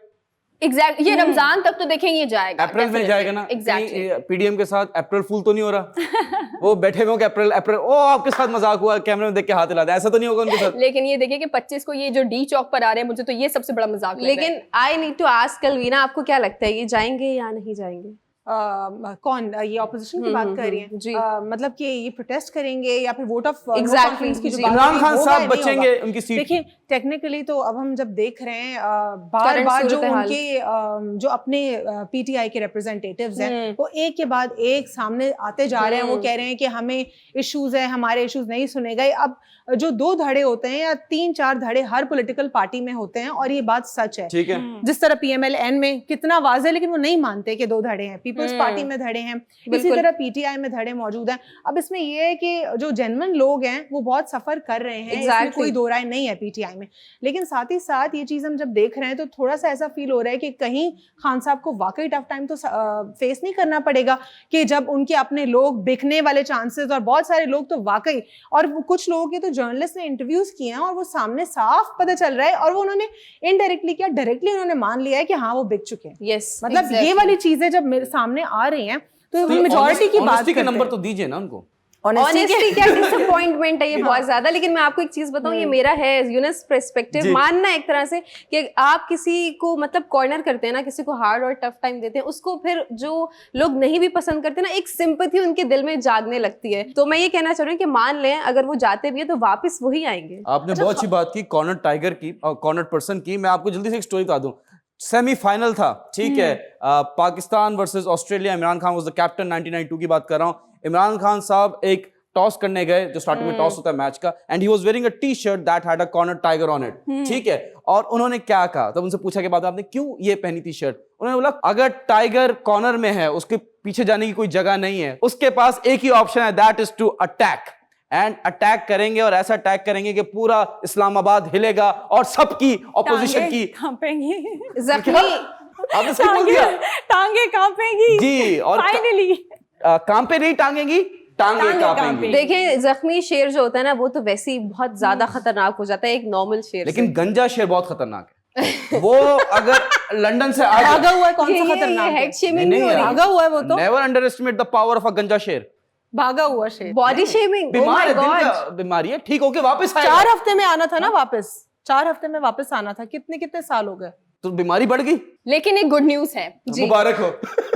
एग्जैक्ट, ये रमजान तक तो देखें ये जाएगा,
अप्रैल में जाएगा ना।
एग्जैक्टली।
पीडीएम के साथ अप्रैल फूल तो नहीं हो रहा। वो बैठे हुए कि अप्रैल अप्रैल, ओ आपके साथ मजाक हुआ, कैमरे में देख के हाथ हिला दे, ऐसा तो नहीं होगा उनके साथ।
लेकिन ये देखिए कि 25 को ये जो डी चौक पर आ रहे हैं, मुझे तो ये सबसे बड़ा मजाक लग रहा है।
लेकिन I need to ask Alvina, आपको क्या लगता है ये जाएंगे या नहीं जाएंगे?
कौन ये ऑपोजिशन की बात कर रही हैं?
जी।
मतलब कि ये प्रोटेस्ट करेंगे या फिर वोट ऑफ
Exactly,
कॉन्फिडेंस की जो
जी।
बात
इमरान
है,
खान
होगा
साहब
या नहीं
बचेंगे
होगा?
उनकी सीट।
देखिए टेक्निकली तो अब हम जब देख रहे हैं बार
Current
बार जो
सूरत-ए-हाल।
उनके जो अपने पीटीआई के रिप्रेजेंटेटिव्स हैं वो एक के बाद एक सामने आते जा रहे हैं। वो कह रहे हैं कि हमें इश्यूज है, हमारे इश्यूज नहीं सुने गए। अब जो 2 धड़े होते हैं या 3-4 धड़े हर पॉलिटिकल पार्टी में होते हैं, और ये बात सच है।
ठीक है।
जिस तरह पीएमएल-एन में कितना वाज़ेह, लेकिन वो नहीं मानते कि 2 धड़े हैं। पीपल्स पार्टी में धड़े हैं, इसी तरह पीटीआई में धड़े मौजूद हैं। अब इसमें ये है कि जो जेन्युइन लोग हैं वो बहुत सफर कर रहे हैं, इसमें
Exactly.
कोई दो राय नहीं है पीटीआई में। लेकिन साथ ही साथ ये चीज़ हम जब देख रहे हैं तो थोड़ा सा ऐसा फील हो रहा है कि कहीं खान साहब को वाकई टफ टाइम तो फेस नहीं करना पड़ेगा, कि जब उनके अपने लोग बिकने वाले चांसेस, और बहुत सारे लोग तो वाकई, और कुछ लोगों के तो जर्नलिस्ट ने इंटरव्यूज किए हैं और वो सामने साफ पता चल रहा है, और वो उन्होंने इनडायरेक्टली क्या डायरेक्टली उन्होंने मान लिया है कि हाँ वो बिक चुके हैं।
यस,
मतलब ये वाली चीजें जब मेरे सामने आ रही हैं तो हम मेजॉरिटी की बात
के नंबर तो दीजिए ना उनको।
ऑनेस्टली क्या डिसअपॉइंटमेंट है ये बहुत ज्यादा। लेकिन मैं आपको एक चीज बताऊं, ये मेरा है यूनिस पर्सपेक्टिव मानना एक तरह से कि आप किसी को मतलब कॉर्नर करते हैं ना, किसी को हार्ड और टफ टाइम देते हैं, उसको फिर जो लोग नहीं भी पसंद करते ना, एक सिंपैथी उनके दिल में जागने लगती है। तो मैं ये कहना चाह रही हूँ कि मान लें अगर वो जाते भी है तो वापस वही आएंगे।
आपने बहुत अच्छी बात की कॉर्नर टाइगर की और कॉर्नर पर्सन की। मैं आपको जल्दी से एक स्टोरी बता दूं। सेमीफाइनल था, ठीक है, Pakistan versus Australia. Imran Khan was the captain, 1992 की बात कर रहा हूं। इमरान खान साहब एक टॉस करने गए, जो स्टार्टिंग में टॉस होता है मैच का, and he was wearing a T shirt that had a corner tiger on it, ठीक है। और उन्होंने क्या कहा, तब उनसे पूछा के बाद आपने क्यों ये पहनी थी शर्ट, उन्होंने बोला अगर टाइगर कॉर्नर में है, उसके पीछे जाने की कोई जगह नहीं है, उसके पास एक ही ऑप्शन है, that is to attack. And attack करेंगे और ऐसा अटैक करेंगे कि पूरा इस्लामाबाद हिलेगा और सबकी ऑपोजिशन की
कांपेंगी,
जख्मी
आपने सही बोल दिया
टांगे कांपेंगी
जी। और
फाइनली
कांपे नहीं टांगेंगी, टांगे कांपेंगी।
देखिए जख्मी शेर जो होता है ना, वो तो वैसे ही बहुत ज्यादा खतरनाक हो जाता है एक नॉर्मल शेर
लेकिन
से।
गंजा शेर बहुत खतरनाक है। वो अगर लंदन से आ
भागा
जाए,
हुआ है, कौन सा
ये
खतरनाक है?
हेड शेमिंग
नहीं,
नहीं हो
नहीं,
रही,
भागा हुआ है वो तो,
never under estimate the power of a गंजा शेर।
भागा हुआ शेर।
Body shaming. ओह
बीमार
माय
है, दिल
गॉड।
का बीमारी है, ठीक होके वापस आएगा।
4 हफ्ते में आना था ना वापस, 4 हफ्ते में वापस आना था। कितने कितने साल हो गए?
तो बीमारी बढ़ गई।
लेकिन एक गुड न्यूज है,
मुबारक हो।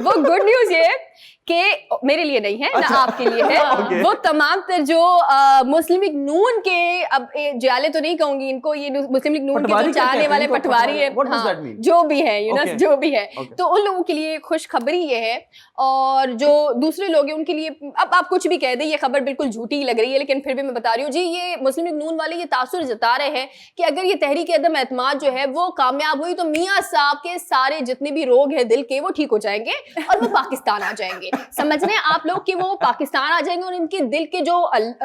वो गुड न्यूज ये है कि मेरे लिए नहीं है ना,
अच्छा।
आपके लिए है।
Okay.
वो तमाम तर जो मुस्लिम लीग नून के, अब जाले तो नहीं कहूंगी इनको, ये मुस्लिम लीग नून के
पटवारी
जो
क्या
चाहने
कहते हैं
वाले
इनको?
पटवारी है,
What does
हाँ,
that mean?
जो भी है यूनस,
Okay.
जो भी है,
Okay.
तो उन लोगों के लिए खुशखबरी ये है। और जो दूसरे लोग हैं उनके लिए, अब आप कुछ भी कह दें, ये खबर बिल्कुल झूठी लग रही है, लेकिन फिर भी मैं बता रही हूँ जी, ये मुस्लिम लीग नून वाले ये तासुर जता रहे हैं कि अगर ये तहरीक अदम एतमाद जो है वो कामयाब हुई तो मियाँ साहब के सारे जितने भी रोग है दिल के वो ठीक हो जाएंगे और वो पाकिस्तान आ जाएंगे। समझ रहे हैं आप लोग कि वो पाकिस्तान आ जाएंगे और इनके दिल के जो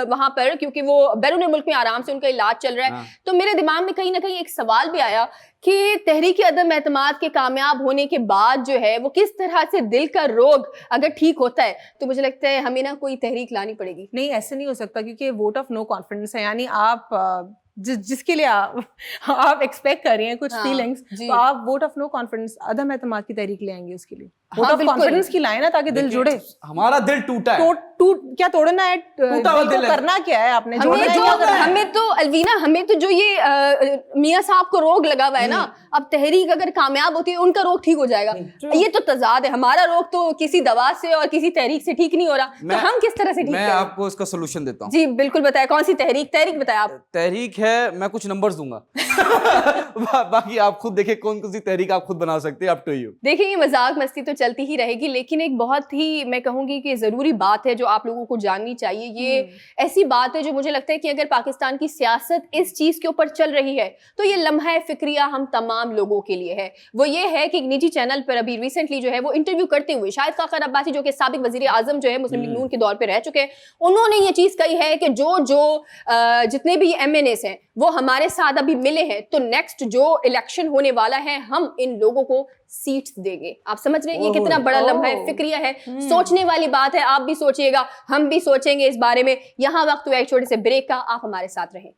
वहां पर, क्योंकि वो बैरून मुल्क में आराम से उनका इलाज चल रहा है,
हाँ।
तो मेरे दिमाग में कहीं ना कहीं एक सवाल भी आया कि तहरीक अदम एतमाद के कामयाब होने के बाद जो है वो किस तरह से दिल का रोग अगर ठीक होता है, तो मुझे लगता है हमें ना कोई तहरीक लानी पड़ेगी।
नहीं, ऐसे नहीं हो सकता, क्योंकि वोट ऑफ नो कॉन्फिडेंस है। यानी आप जिसके लिए आप एक्सपेक्ट कर रहे हैं कुछ
हाँ,
फीलिंग्स,
जी।
तो आप वोट ऑफ नो कॉन्फिडेंस, अदम एतमाद की तहरीक ले आएंगे उसके लिए। वोट
हाँ,
ऑफ
बिल्कुल।
कॉन्फिडेंस की लाए ना, ताकि दिल
देखिए,
जुड़े।
हमारा दिल टूटा है।
क्या तोड़ना है?
टूटा हुआ
दिल
दिल
को
है।
करना क्या है आपने? जोड़ना
हमें
है,
जो
क्या करना है?
हमें तो अलवीना, हमें तो जो ये मियाँ साहब को रोग लगा हुआ है ना, अब तहरीक अगर कामयाब होती है उनका रोग ठीक हो जाएगा। ये तो तजाद है, हमारा रोग तो किसी दवा से और किसी तहरीक से ठीक नहीं हो रहा, तो हम किस तरह से ठीक
मैं
करें?
आपको इसका सोल्यूशन देता हूँ।
जी बिल्कुल, बताया कौन सी तहरीक बताया आप।
तहरीक है, मैं कुछ नंबर्स दूंगा। बाकी आप खुद देखिए कौन कौन सी तहरीक आप खुद बना सकते हैं, अप टू यू।
देखिए, ये मजाक मस्ती तो चलती ही रहेगी, लेकिन एक बहुत ही, मैं कहूंगी कि जरूरी बात है जो आप लोगों को जाननी चाहिए। ये ऐसी बात है जो मुझे लगता है कि अगर पाकिस्तान की सियासत इस चीज के ऊपर चल रही है तो ये लम्हा फिक्रिया हम तमाम लोगों के लिए है। वो ये है कि एक निजी चैनल पर अभी रिसेंटली जो है वो इंटरव्यू करते हुए शाहिद खाकर अब्बासी, जो कि साबिक वजीर आजम जो है मुस्लिम लीग नून के दौर पे रह चुके हैं, उन्होंने ये चीज कही है कि जो जितने भी MNAs हैं वो हमारे साथ अभी मिले हैं, तो नेक्स्ट जो इलेक्शन होने वाला है हम इन लोगों को सीट्स देंगे। आप समझ रहे हैं ये कितना बड़ा लम्हा फिक्रिया है, सोचने वाली बात है। आप भी सोचिएगा, हम भी सोचेंगे इस बारे में। यहाँ वक्त हुआ एक छोटे से ब्रेक का, आप हमारे साथ रहें।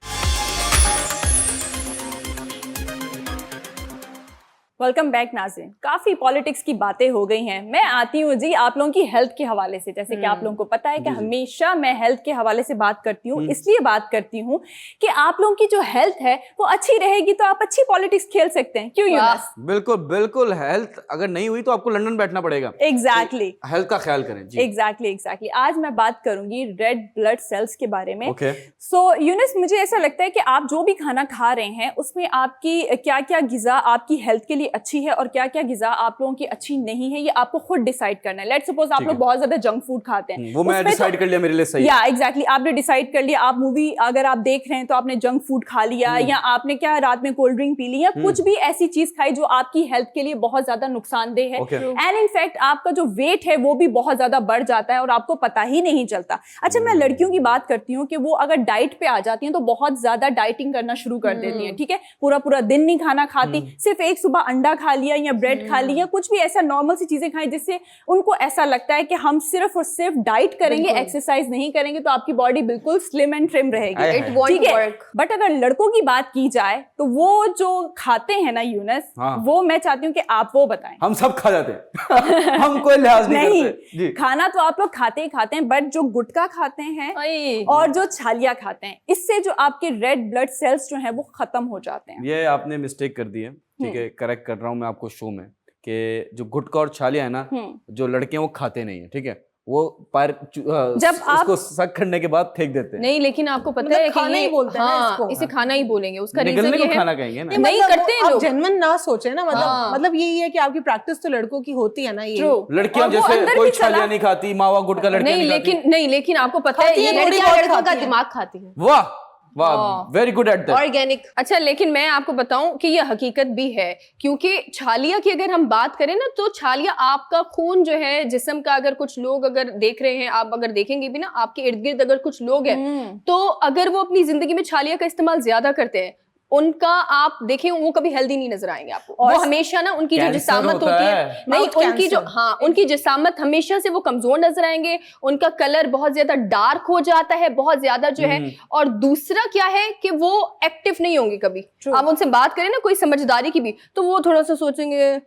वेलकम बैक नाज़रीन। काफी पॉलिटिक्स की बातें हो गई हैं। मैं आती हूँ जी आप लोगों की हेल्थ के हवाले से। जैसे कि आप लोगों को पता है कि हमेशा मैं हेल्थ के हवाले से बात करती हूँ, इसलिए बात करती हूँ कि आप लोगों की जो हेल्थ है वो अच्छी रहेगी तो आप अच्छी पॉलिटिक्स खेल सकते हैं। क्यों यूनस?
बिल्कुल बिल्कुल, हेल्थ अगर नहीं हुई तो आपको लंदन बैठना पड़ेगा।
एग्जैक्टली,
हेल्थ का ख्याल करें जी।
एग्जैक्टली। आज मैं बात करूंगी रेड ब्लड सेल्स के बारे में।
ओके।
सो यूनस, मुझे ऐसा लगता है कि आप जो भी खाना खा रहे हैं उसमें आपकी क्या क्या गिज़ा आपकी हेल्थ के लिए अच्छी है और क्या क्या गिज़ा आप लोगों की अच्छी नहीं है, ये आपको खुद डिसाइड करना है। लेट्स सपोज आप लोग बहुत ज्यादा जंक फूड खाते हैं,
वो मैं डिसाइड कर लिया मेरे लिए सही।
या एग्जैक्टली, आपने डिसाइड कर लिया। आप मूवी अगर आप देख रहे हैं तो आपने जंक फूड खा लिया, या आपने क्या रात में कोल्ड ड्रिंक पी ली, या कुछ भी ऐसी चीज खाई जो आपकी हेल्थ के लिए बहुत ज्यादा नुकसानदेह है। एंड इनफैक्ट आपका जो वेट है वो भी बहुत ज्यादा बढ़ जाता है और आपको पता ही नहीं चलता। अच्छा, मैं लड़कियों की बात करती हूँ कि वो अगर डाइट पे आ जाती हैं तो बहुत ज्यादा डाइटिंग करना शुरू कर देती हैं। ठीक है, पूरा पूरा दिन नहीं खाना खाती, सिर्फ एक सुबह अंडा खा लिया या ब्रेड खा लिया, कुछ भी ऐसा नॉर्मल सी चीजें खाएं जिससे उनको ऐसा लगता है कि हम सिर्फ और सिर्फ डाइट करेंगे, एक्सरसाइज नहीं करेंगे तो आपकी बॉडी बिल्कुल स्लिम एंड ट्रिम रहेगी।
It won't
ठीक है,
work.
बट अगर लड़कों की बात की जाए तो वो जो खाते हैं ना यूनस, वो मैं चाहती हूँ कि आप वो बताएं।
हम सब खा जाते हैं। हम कोई लिहाज नहीं करते जी।
खाना तो आप लोग खाते ही खाते हैं, बट जो गुटखा खाते हैं और जो छालिया खाते हैं, इससे जो आपके रेड ब्लड सेल्स जो हैं वो खत्म हो जाते हैं।
ये आपने मिस्टेक कर दी है, ठीक है, करेक्ट कर रहा हूँ मैं आपको शो में, कि जो गुटखा और छालिया है ना, जो लड़के हैं वो खाते नहीं है, ठीक है, वो पैर
जब आप
उसको सक करने के बाद फेंक देते हैं।
नहीं, लेकिन आपको पता
मतलब
है कि
खाना ही बोलते हैं ना
हाँ,
इसको।
इसे खाना ही बोलेंगे। उसका रीजन
निगलने
ये
को
है,
खाना कहेंगे ना।
नहीं करते हैं
आप
लोग।
जेन्युइन ना सोचे ना,
हाँ।
मतलब यही है कि आपकी प्रैक्टिस तो लड़कों की होती है ना ये।
True।
लड़कियां
और वो
जैसे
अंदर
कोई
भी चला-
छालिया नहीं खाती, मावा गुटका लड़कियां
नहीं,
नहीं खाती।
लेकिन आपको पता है
खाती
ये
है, थोड़ी
लड़कियां
बहुत
लड़कों का
खाती हैं।
दिमाग खाती हैं,
वाह वाह,
हाँ।
Very good at that.
Organic.
अच्छा, लेकिन मैं आपको बताऊं कि ये हकीकत भी है, क्योंकि छालिया की अगर हम बात करें ना, तो छालिया आपका खून जो है जिस्म का, अगर कुछ लोग अगर देख रहे हैं, आप अगर देखेंगे भी ना, आपके इर्द गिर्द अगर कुछ लोग हैं, तो अगर वो अपनी जिंदगी में छालिया का इस्तेमाल ज्यादा करते हैं, उनका आप देखें वो कभी हेल्दी नहीं नजर आएंगे आपको। वो हमेशा ना उनकी जो
कैंसर
जिसामत
होता
होती है,
है।
नहीं,
Mouth
उनकी जो,
cancer।
हाँ, उनकी जिसामत हमेशा से वो कमजोर नजर आएंगे, उनका कलर बहुत ज्यादा डार्क हो जाता है, बहुत ज्यादा जो है। और दूसरा क्या है कि वो एक्टिव नहीं होंगे कभी। आप उनसे बात करें ना कोई समझदारी की भी, तो वो थोड़ा सा सोचेंगे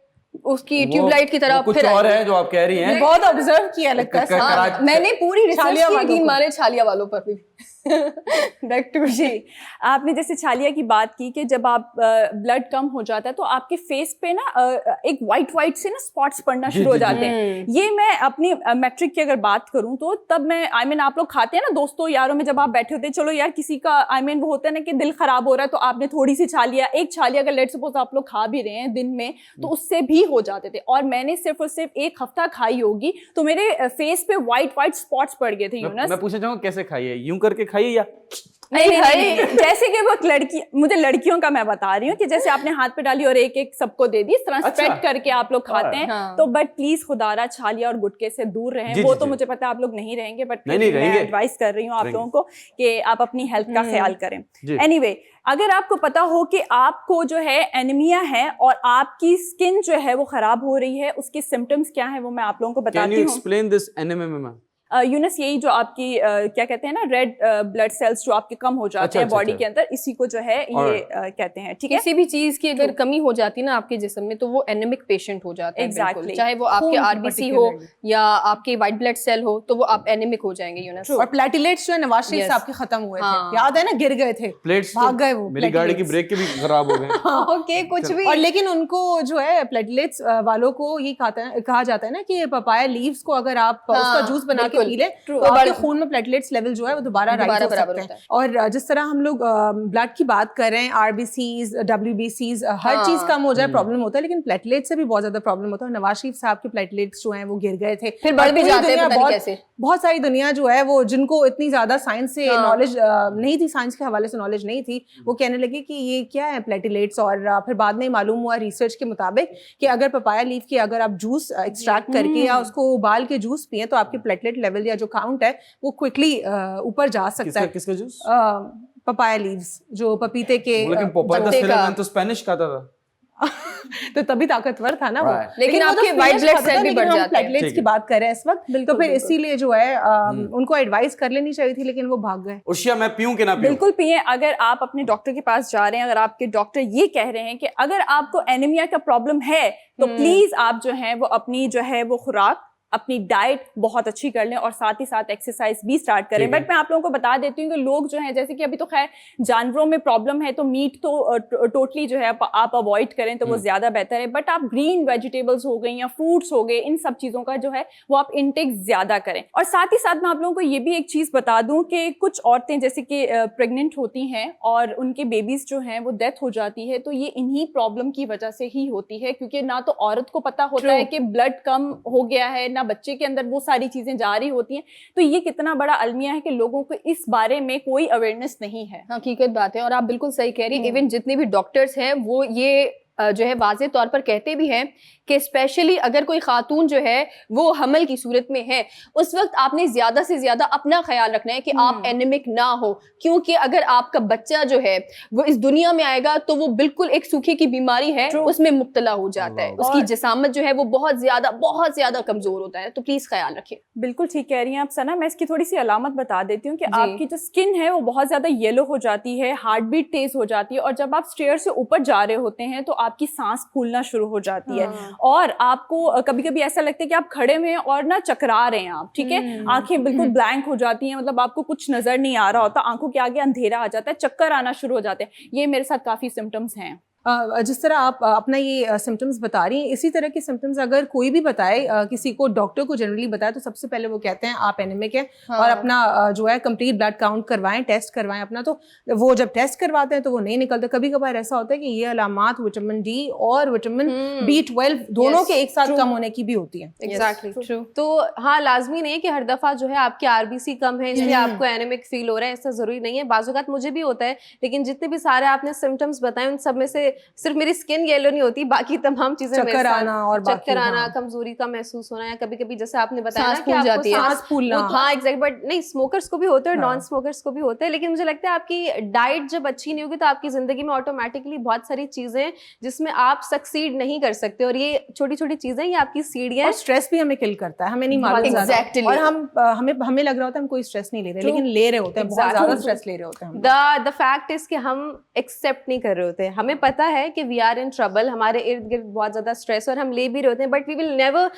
उसकी ट्यूबलाइट की तरह
वो कुछ
फिर
और
आएंगे।
है जो आप कह रही हैं।
बहुत ऑब्जर्व किया लगता है।
हाँ, मैंने पूरी रिसर्च
छालिया
की
वालों
कि
को।
हमारे छालिया वालों पर भी। बैक टू
जी, आपने जैसे छालिया की बात की कि जब आप ब्लड कम हो जाता है तो आपके फेस पे ना एक वाइट से ना स्पॉट्स पड़ना शुरू हो जाते हैं। ये मैं अपनी मैट्रिक की अगर बात करूं तो तब मैं आप लोग खाते हैं ना दोस्तों यारों में, जब आप बैठे होते हैं, चलो यार किसी का वो होता है ना कि दिल खराब हो रहा है, तो आपने थोड़ी सी छालिया, एक छालिया अगर लेट सपोज आप लोग खा भी रहे हैं दिन में, तो उससे भी हो जाते थे। और मैंने सिर्फ और सिर्फ 1 हफ्ता खाई होगी तो मेरे फेस पे वाइट स्पॉट्स पड़ गए थे। यूनस,
मैं पूछना चाहूंगा कैसे खाइए, यूं करके खाइए या
नहीं, जैसे कि वो लड़की, मुझे लड़कियों का मैं बता रही हूँ कि जैसे आपने हाथ पे डाली और एक सबको दे दी, इस तरह
अच्छा।
स्प्रेड करके आप लोग खाते हैं।
हाँ।
तो बट प्लीज खुदारा छालिया और गुटके से दूर रहें।
जी,
वो
जी,
तो
जी।
मुझे पता है आप लोग नहीं रहेंगे, बट
नहीं
मैं
रहेंगे।
एडवाइस कर रही हूँ आप
रहेंगे।
लोगों को कि आप अपनी हेल्थ का ख्याल करें।
जी।
एनीवे, अगर आपको पता हो कि आपको जो है एनीमिया है और आपकी स्किन जो है वो खराब हो रही है, उसके सिम्टम्स क्या है वो मैं आप लोगों को
कैन
बताती
यू
हूँ।
Explain this anaemia?
यूनस, यही जो आपकी क्या कहते हैं ना, रेड ब्लड सेल्स जो आपके कम हो जाते
अच्छा,
हैं
अच्छा,
बॉडी
अच्छा।
के अंदर, इसी को जो है ये कहते हैं। ठीक है,
किसी भी चीज की अगर कमी हो जाती है ना आपके जिस्म में, तो वो एनेमिक पेशेंट हो जाता है।
Exactly।
बिल्कुल। चाहे वो आपके
खून
आरबीसी हो
particularly।
या आपके व्हाइट ब्लड सेल हो, तो वो आप एनेमिक हो जाएंगे। यूनस,
और प्लेटिलेट्स जो है नवाज शरीफ
Yes।
साहब के खत्म हुए
हाँ।
थे, याद है ना, गिर गए थे,
प्लेट्स
भाग गए वो
मेरी गाड़ी की
platelets।
ब्रेक के भी खराब हो गए।
ओके, कुछ भी।
और लेकिन उनको जो है प्लेटलेट्स वालों को ये कहा जाता है ना कि पपाया लीव्स को अगर आप उसका जूस बना के
बिल्कुल।
पी लें तो आपके खून में प्लेटलेट्स लेवल जो है वो दोबारा राइज हो
बराबर
सकते
होता
हैं।
है।
और जिस तरह हम लोग ब्लड की बात कर रहे हैं, आरबीसीज, डब्ल्यूबीसीज, हर चीज कम हो जाए प्रॉब्लम होता है, लेकिन प्लेटलेट्स से भी बहुत ज्यादा प्रॉब्लम होता है। नवाज शरीफ साहब के प्लेटलेट्स जो हैं वो गिर गए थे,
फिर बढ़
और
भी
पूरी
जाते हैं,
दुनिया
पता नहीं कैसे।
बहुत सारी दुनिया जो है वो, जिनको इतनी ज्यादा साइंस से नॉलेज नहीं थी, साइंस के हवाले से नॉलेज नहीं थी, वो कहने लगे कि ये क्या है प्लेटलेट्स। और फिर बाद में मालूम हुआ रिसर्च के मुताबिक कि अगर पपाया लीफ की अगर आप जूस एक्सट्रैक्ट करके या उसको उबाल के जूस पिए तो आपके प्लेटलेट लेवल या जो काउंट है वो क्विकली ऊपर जा सकता है।
किसका जूस?
पपाया लीव्स, जो पपीते के
लेकिन पोपाया
पत्ते
का
का।
मैंने तो स्पेनिश खाता था।
तो तभी ताकतवर था ना वो।
Right।
लेकिन
वो तो
आपके white
spinach
blood
खाता
cell
था,
भी
लेकिन
बढ़
हम
जाते हैं।
प्लेटलेट्स
ठीक
की
है।
बात कर रहे हैं इस वक्त। तो फिर
बिल्कुल।
इसीलिए जो है उनको एडवाइस कर लेनी चाहिए थी, लेकिन वो भाग गए।
उर्शिया, मैं पीऊं कि ना पीऊं?
बिल्कुल पिए। अगर आप अपने डॉक्टर के पास जा रहे हैं, अगर आपके डॉक्टर ये कह रहे हैं कि अगर आपको एनीमिया का प्रॉब्लम है, तो प्लीज आप जो है वो अपनी जो है वो खुराक, अपनी डाइट बहुत अच्छी कर लें और साथ ही साथ एक्सरसाइज भी स्टार्ट करें।
ठीक है।
बट मैं आप लोगों को बता देती हूँ कि लोग जो हैं, जैसे कि अभी तो खैर जानवरों में प्रॉब्लम है तो मीट तो टोटली जो है आप अवॉइड करें तो वो ज्यादा बेहतर है। बट आप ग्रीन वेजिटेबल्स हो गई या फ्रूट्स हो गए, इन सब चीजों का जो है वो आप इनटेक ज्यादा करें। और साथ ही साथ मैं आप लोगों को ये भी एक चीज बता दूं कि कुछ औरतें जैसे कि प्रेग्नेंट होती हैं और उनके बेबीज जो हैं वो डेथ हो जाती है, तो ये इन्हीं प्रॉब्लम की वजह से ही होती है, क्योंकि ना तो औरत को पता होता है कि ब्लड कम हो गया है, ना बच्चे के अंदर वो सारी चीजें जा रही होती हैं। तो ये कितना बड़ा अलमिया है कि लोगों को इस बारे में कोई अवेयरनेस नहीं है।
हकीकत बात है, और आप बिल्कुल सही कह रही हैं। इवन जितने भी डॉक्टर्स हैं वो ये जो है वाज़े तौर पर कहते भी हैं कि स्पेशली अगर कोई खातून जो है वो हमल की सूरत में है, उस वक्त आपने ज्यादा से ज्यादा अपना ख्याल रखना है कि आप एनीमिक ना हो, क्योंकि अगर आपका बच्चा जो है वो इस दुनिया में आएगा तो वो बिल्कुल एक सूखे की बीमारी है, उसमें मुब्तला हो जाता है। उसकी जिसामत जो है वो बहुत ज्यादा कमजोर होता है। तो प्लीज ख्याल रखिए।
बिल्कुल ठीक कह रही हैं आप सना। मैं इसकी थोड़ी सी अलामत बता देती हूँ कि आपकी जो स्किन है वो बहुत ज्यादा येलो हो जाती है, हार्ट बीट तेज हो जाती है, और जब आप स्टेयर से ऊपर जा रहे होते हैं तो आपकी सांस फूलना शुरू हो जाती है, और आपको कभी कभी ऐसा लगता है कि आप खड़े हुए हैं और ना चकरा रहे हैं आप, ठीक है, आंखें बिल्कुल ब्लैंक हो जाती हैं, मतलब आपको कुछ नजर नहीं आ रहा होता, आंखों के आगे अंधेरा आ जाता है, चक्कर आना शुरू हो जाते हैं। ये मेरे साथ काफी सिम्टम्स हैं।
जिस तरह आप अपना ये सिम्टम्स बता रही हैं, इसी तरह के सिम्टम्स अगर कोई भी बताए किसी को, डॉक्टर को जनरली बताए, तो सबसे पहले वो कहते हैं आप एनीमिक हैं और अपना जो है कंप्लीट ब्लड काउंट करवाएं, टेस्ट करवाएं अपना। तो वो जब टेस्ट करवाते हैं तो वो नहीं निकलता। कभी कभार ऐसा होता है कि ये अलामात विटामिन डी और विटामिन B12 दोनों के एक साथ कम होने की भी होती है।
एग्जैक्टली। तो हाँ, लाजमी नहीं है कि हर दफा जो है आपके आरबीसी कम है इसलिए आपको एनीमिक फील हो रहा है, ऐसा जरूरी नहीं है। बाज़ औक़ात मुझे भी होता है, लेकिन जितने भी सारे आपने सिम्टम्स बताए उन सब में से सिर्फ मेरी स्किन येलो नहीं होती, बाकी तमाम चीजें
चक्कर आना और
चक्कर आना, कमजोरी का महसूस होना, या कभी कभी जैसे आपने बताया ना
सांस
कि
फूल
आपको
जाती है।
सांस फूलना। हाँ एग्जैक्ट, बट नहीं, स्मोकर्स को भी होता है और नॉन स्मोकर्स को भी होता है। लेकिन मुझे लगता है आपकी डाइट जब अच्छी नहीं होगी तो आपकी जिंदगी में ऑटोमेटिकली बहुत सारी चीजें जिसमें आप सक्सीड नहीं कर सकते, और ये छोटी छोटी चीजें ये आपकी सीढ़ियां।
और स्ट्रेस भी हमें किल करता है, हमें नहीं मालूम ज़्यादा।
Exactly.
और हमें लग रहा होता है हम कोई स्ट्रेस नहीं ले रहे, लेकिन ले रहे होते हैं, बहुत ज्यादा स्ट्रेस ले रहे होते हैं हम।
द फैक्ट इज कि हम एक्सेप्ट नहीं कर रहे होते। हमें पता है कि वी आर इन ट्रबल, हमारे इर्द गिर्द बहुत ज्यादा स्ट्रेस और हम ले भी रहे होते हैं, but we will never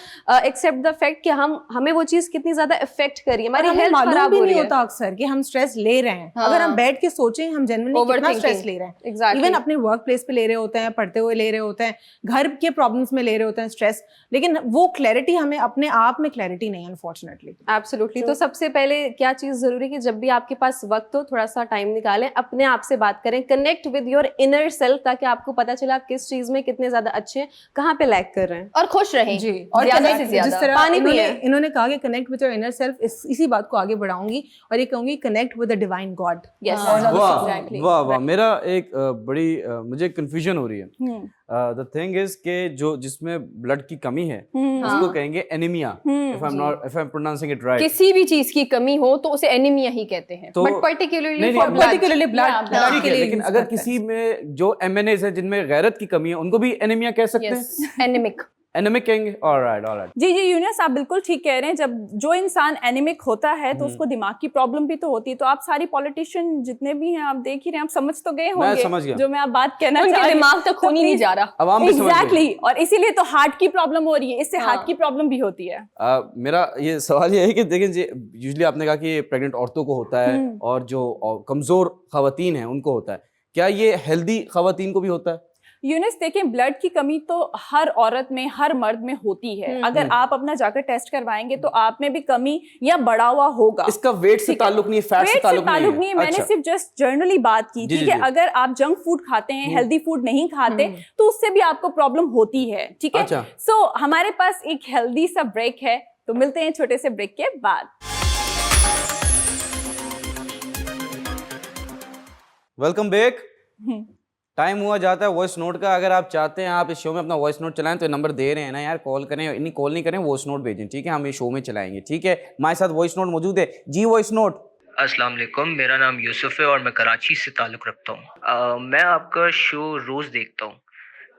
accept the fact कि हमें वो चीज कितनी ज्यादा इफेक्ट कर रही है, हमारी हेल्थ खराब हो रही है।
होता अक्सर कि हम स्ट्रेस ले रहे हैं। अगर हम बैठ के सोचें हम जेन्युइनली कितना स्ट्रेस ले रहे हैं।
Exactly.
इवन अपने वर्क प्लेस पे ले रहे होते हैं, पढ़ते हुए ले रहे होते हैं, घर के प्रॉब्लम्स में ले रहे होते हैं स्ट्रेस, लेकिन वो क्लैरिटी हमें अपने आप में क्लैरिटी नहीं है अनफॉर्चुनेटली।
एब्सोल्युटली। तो सबसे पहले क्या चीज जरूरी है कि जब भी आपके पास वक्त हो, थोड़ा सा टाइम निकालें, अपने आप से बात करें, connect with your inner self, ताकि आपको पता चले आप किस चीज में कितने ज्यादा अच्छे हैं, कहाँ पे लैग कर रहे हैं,
और खुश रहें
जी। और
ज्यादा से ज्यादा
जिस तरह
पानी पिएं।
इन्होंने कहा कि connect with your inner self, इसी बात को आगे बढ़ाऊंगी और ये कहूंगी connect with the divine God.
Yes.
वाह वाह, मेरा एक बड़ी मुझे कंफ्यूजन हो रही है। द थिंग इज के जो जिसमें ब्लड की कमी है उसको कहेंगे anaemia, if I am pronouncing it right.
किसी भी चीज की कमी हो तो उसे एनीमिया ही कहते हैं।
तो
बट पर्टिकुलरली
नहीं,
फॉर
पर्टिकुलरली ब्लड
ठीक
के
है,
लिए
लेकिन
use
अगर
करते हैं।
किसी में जो एमएनएज है जिनमें गैरत की कमी है उनको भी एनीमिया कह सकते हैं,
एनीमिक।
एनीमिक कहेंगे। ऑलराइट।
जी यूनिस, आप बिल्कुल ठीक कह रहे हैं। जब जो इंसान एनीमिक होता है तो उसको दिमाग की प्रॉब्लम भी तो होती है। तो आप सारी पॉलिटिशियन जितने भी हैं आप देख ही रहे हैं, आप समझ तो गए होंगे
समझ गया।
जो मैं आप बात कहना
उनके
चाह रही हूं।
दिमाग तक खून ही नहीं जा रहा।
आवाम भी समझ गई।
एग्जैक्टली, और इसीलिए तो हार्ट की प्रॉब्लम हो रही है, इससे हार्ट की प्रॉब्लम भी होती है।
मेरा ये सवाल ये है कि देखिए, यूजुअली आपने कहा कि प्रेग्नेंट औरतों को होता है और जो कमजोर खवातीन हैं उनको होता है, क्या ये हेल्दी खवातीन को भी होता है?
यूनिस, देखें, ब्लड की कमी तो हर औरत में, हर मर्द में होती है। अगर आप अपना जाकर टेस्ट करवाएंगे तो आप में भी कमी या बढ़ा हुआ होगा।
इसका वेट से ताल्लुक नहीं है, फैट से ताल्लुक नहीं है।
मैंने सिर्फ जस्ट जनरली बात की थी कि अगर आप जंक फूड खाते हैं, हेल्दी फूड नहीं खाते, तो उससे भी आपको प्रॉब्लम होती है। ठीक है, सो हमारे पास एक हेल्दी सा ब्रेक है, तो मिलते हैं छोटे से ब्रेक के बाद।
Welcome back. टाइम हुआ जाता है वॉइस नोट का। अगर आप चाहते हैं आप इस शो में अपना वॉइस नोट चलाएं तो नंबर दे रहे हैं ना यार, कॉल करें। नहीं, कॉल नहीं करें, वॉइस नोट भेजें, ठीक है? हम इस शो में चलाएंगे, ठीक है? हमारे साथ वॉइस नोट मौजूद है जी। Voice note.
अस्सलाम वालेकुम, मेरा नाम यूसुफ है और मैं कराची से ताल्लुक़ रखता हूँ। मैं आपका शो रोज़ देखता हूँ,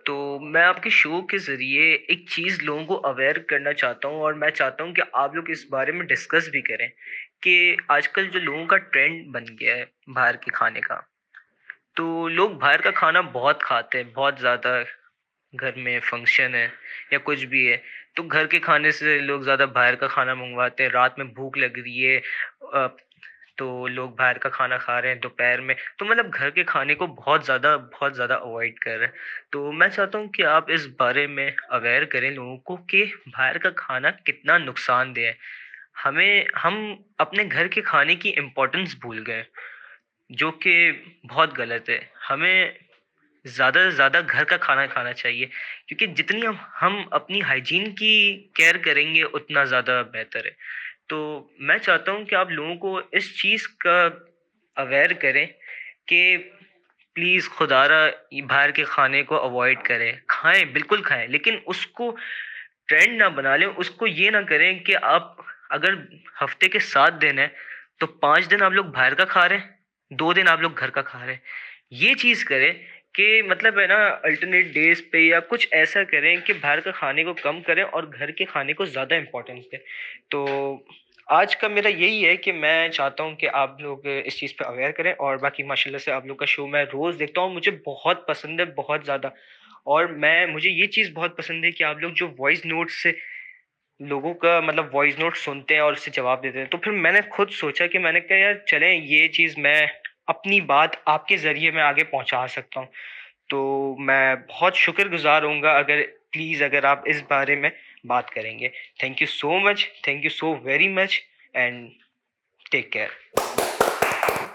तो मैं आपके शो के ज़रिए एक चीज़ लोगों को अवेयर करना चाहता हूँ और मैं चाहता हूँ कि आप लोग इस बारे में डिस्कस भी करें कि आजकल जो लोगों का ट्रेंड बन गया है बाहर के खाने का, तो लोग बाहर का खाना बहुत खाते हैं, बहुत ज़्यादा। घर में फंक्शन है या कुछ भी है तो घर के खाने से लोग ज़्यादा बाहर का खाना मंगवाते हैं। रात में भूख लग रही है तो लोग बाहर का खाना खा रहे हैं दोपहर में, तो मतलब घर के खाने को बहुत ज़्यादा अवॉइड कर रहे हैं। तो मैं चाहता हूँ कि आप इस बारे में अवेयर करें लोगों को कि बाहर का खाना कितना नुकसानदेह है। हम अपने घर के खाने की इम्पोर्टेंस भूल गए, जो कि बहुत गलत है। हमें ज़्यादा से ज़्यादा घर का खाना खाना चाहिए, क्योंकि जितनी हम अपनी हाइजीन की केयर करेंगे उतना ज़्यादा बेहतर है। तो मैं चाहता हूँ कि आप लोगों को इस चीज़ का अवेयर करें कि प्लीज़ खुदारा बाहर के खाने को अवॉइड करें। खाएं, बिल्कुल खाएं, लेकिन उसको ट्रेंड ना बना लें। उसको ये ना करें कि आप अगर हफ्ते के 7 दिन है तो 5 दिन आप लोग बाहर का खा रहे हैं, 2 दिन आप लोग घर का खा रहे हैं। ये चीज़ करें कि मतलब है ना, अल्टरनेट डेज पे या कुछ ऐसा करें कि बाहर का खाने को कम करें और घर के खाने को ज़्यादा इम्पोर्टेंस दें। तो आज का मेरा यही है कि मैं चाहता हूँ कि आप लोग इस चीज़ पे अवेयर करें। और बाकी माशाल्लाह से आप लोग का शो मैं रोज़ देखता हूँ, मुझे बहुत पसंद है, बहुत ज़्यादा। और मुझे ये चीज़ बहुत पसंद है कि आप लोग जो वॉइस नोट से लोगों का मतलब वॉइस नोट सुनते हैं और उससे जवाब देते हैं। तो फिर मैंने खुद सोचा कि मैंने कहा यार चलें, ये चीज़ मैं अपनी बात आपके ज़रिए मैं आगे पहुंचा सकता हूं। तो मैं बहुत शुक्रगुजार होऊंगा अगर प्लीज़ अगर आप इस बारे में बात करेंगे। Thank you so much, thank you so very much and take care.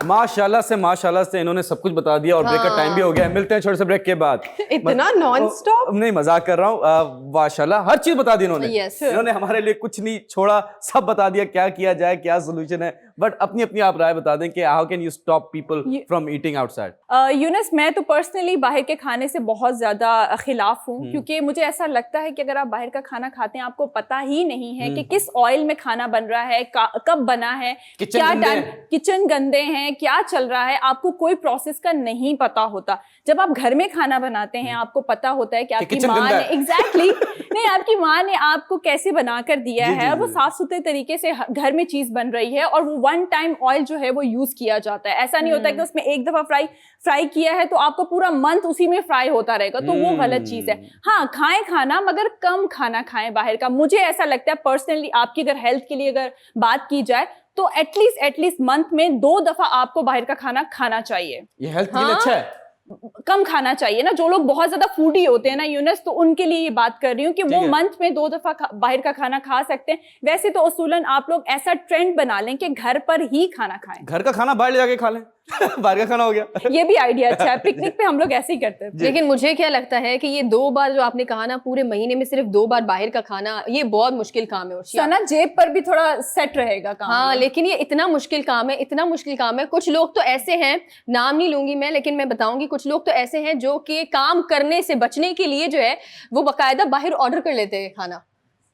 माशाल्लाह से इन्होंने सब कुछ बता दिया और ब्रेक का टाइम भी हो गया है। मिलते हैं छोटे से ब्रेक के बाद।
इतना नॉन स्टॉप।
नहीं, मजाक कर रहा हूँ। माशाल्लाह हर चीज बता दी इन्होंने।
Yes.
इन्होंने हमारे लिए कुछ नहीं छोड़ा, सब बता दिया क्या किया जाए, क्या सोल्यूशन है। बट अपनी अपनी आप राय बता दें कि how can you stop people from eating outside.
Yunus, मैं तो पर्सनली बाहर के खाने से बहुत ज्यादा खिलाफ हूँ, क्योंकि मुझे ऐसा लगता है कि अगर आप बाहर का खाना खाते हैं, आपको पता ही नहीं है कि किस ऑयल में खाना बन रहा है, कब बना है, क्या किचन गंदे हैं, क्या चल रहा है, आपको कोई प्रोसेस का नहीं पता होता। जब आप घर में खाना बनाते हैं, आपको पता होता है कि आपकी माँ ने एग्जैक्टली नहीं, आपकी माँ ने आपको कैसे बना कर दिया है, और वो साफ सुथरे तरीके से घर में चीज बन रही है, और वो वन टाइम ऑयल जो है वो यूज किया जाता है। ऐसा नहीं होता कि उसमें एक दफा फ्राई किया है तो आपको पूरा मंथ उसी में फ्राई होता रहेगा, तो वो गलत चीज है। हाँ, खाएं खाना, मगर कम खाना खाएं बाहर का। मुझे ऐसा लगता है पर्सनली, आपकी अगर हेल्थ के लिए अगर बात की जाए तो एटलीस्ट मंथ में 2 दफा आपको बाहर का खाना खाना चाहिए।
ये हेल्थ के लिए अच्छा है।
कम खाना चाहिए ना, जो लोग बहुत ज्यादा फूडी होते हैं ना यूनस, तो उनके लिए ये बात कर रही हूँ कि वो मंथ में 2 दफा बाहर का खाना खा सकते हैं। वैसे तो उसूलन आप लोग ऐसा ट्रेंड बना लें कि घर पर ही खाना खाएं।
घर का खाना बाहर ले जाके खा लें। बाहर का खाना हो गया।
ये भी आइडिया अच्छा है, पिकनिक पे हम लोग ऐसे ही करते हैं।
लेकिन मुझे क्या लगता है कि ये 2 बार जो आपने कहा ना, पूरे महीने में सिर्फ 2 बार बाहर का खाना, ये बहुत मुश्किल काम है।
सना, जेब पर भी थोड़ा सेट रहेगा काम।
हाँ, लेकिन ये इतना मुश्किल काम है, इतना मुश्किल काम है। कुछ लोग तो ऐसे हैं, नाम नहीं लूंगी मैं, लेकिन मैं बताऊंगी, कुछ लोग तो ऐसे हैं जो कि काम करने से बचने के लिए जो है वो बाकायदा बाहर ऑर्डर कर लेते हैं खाना।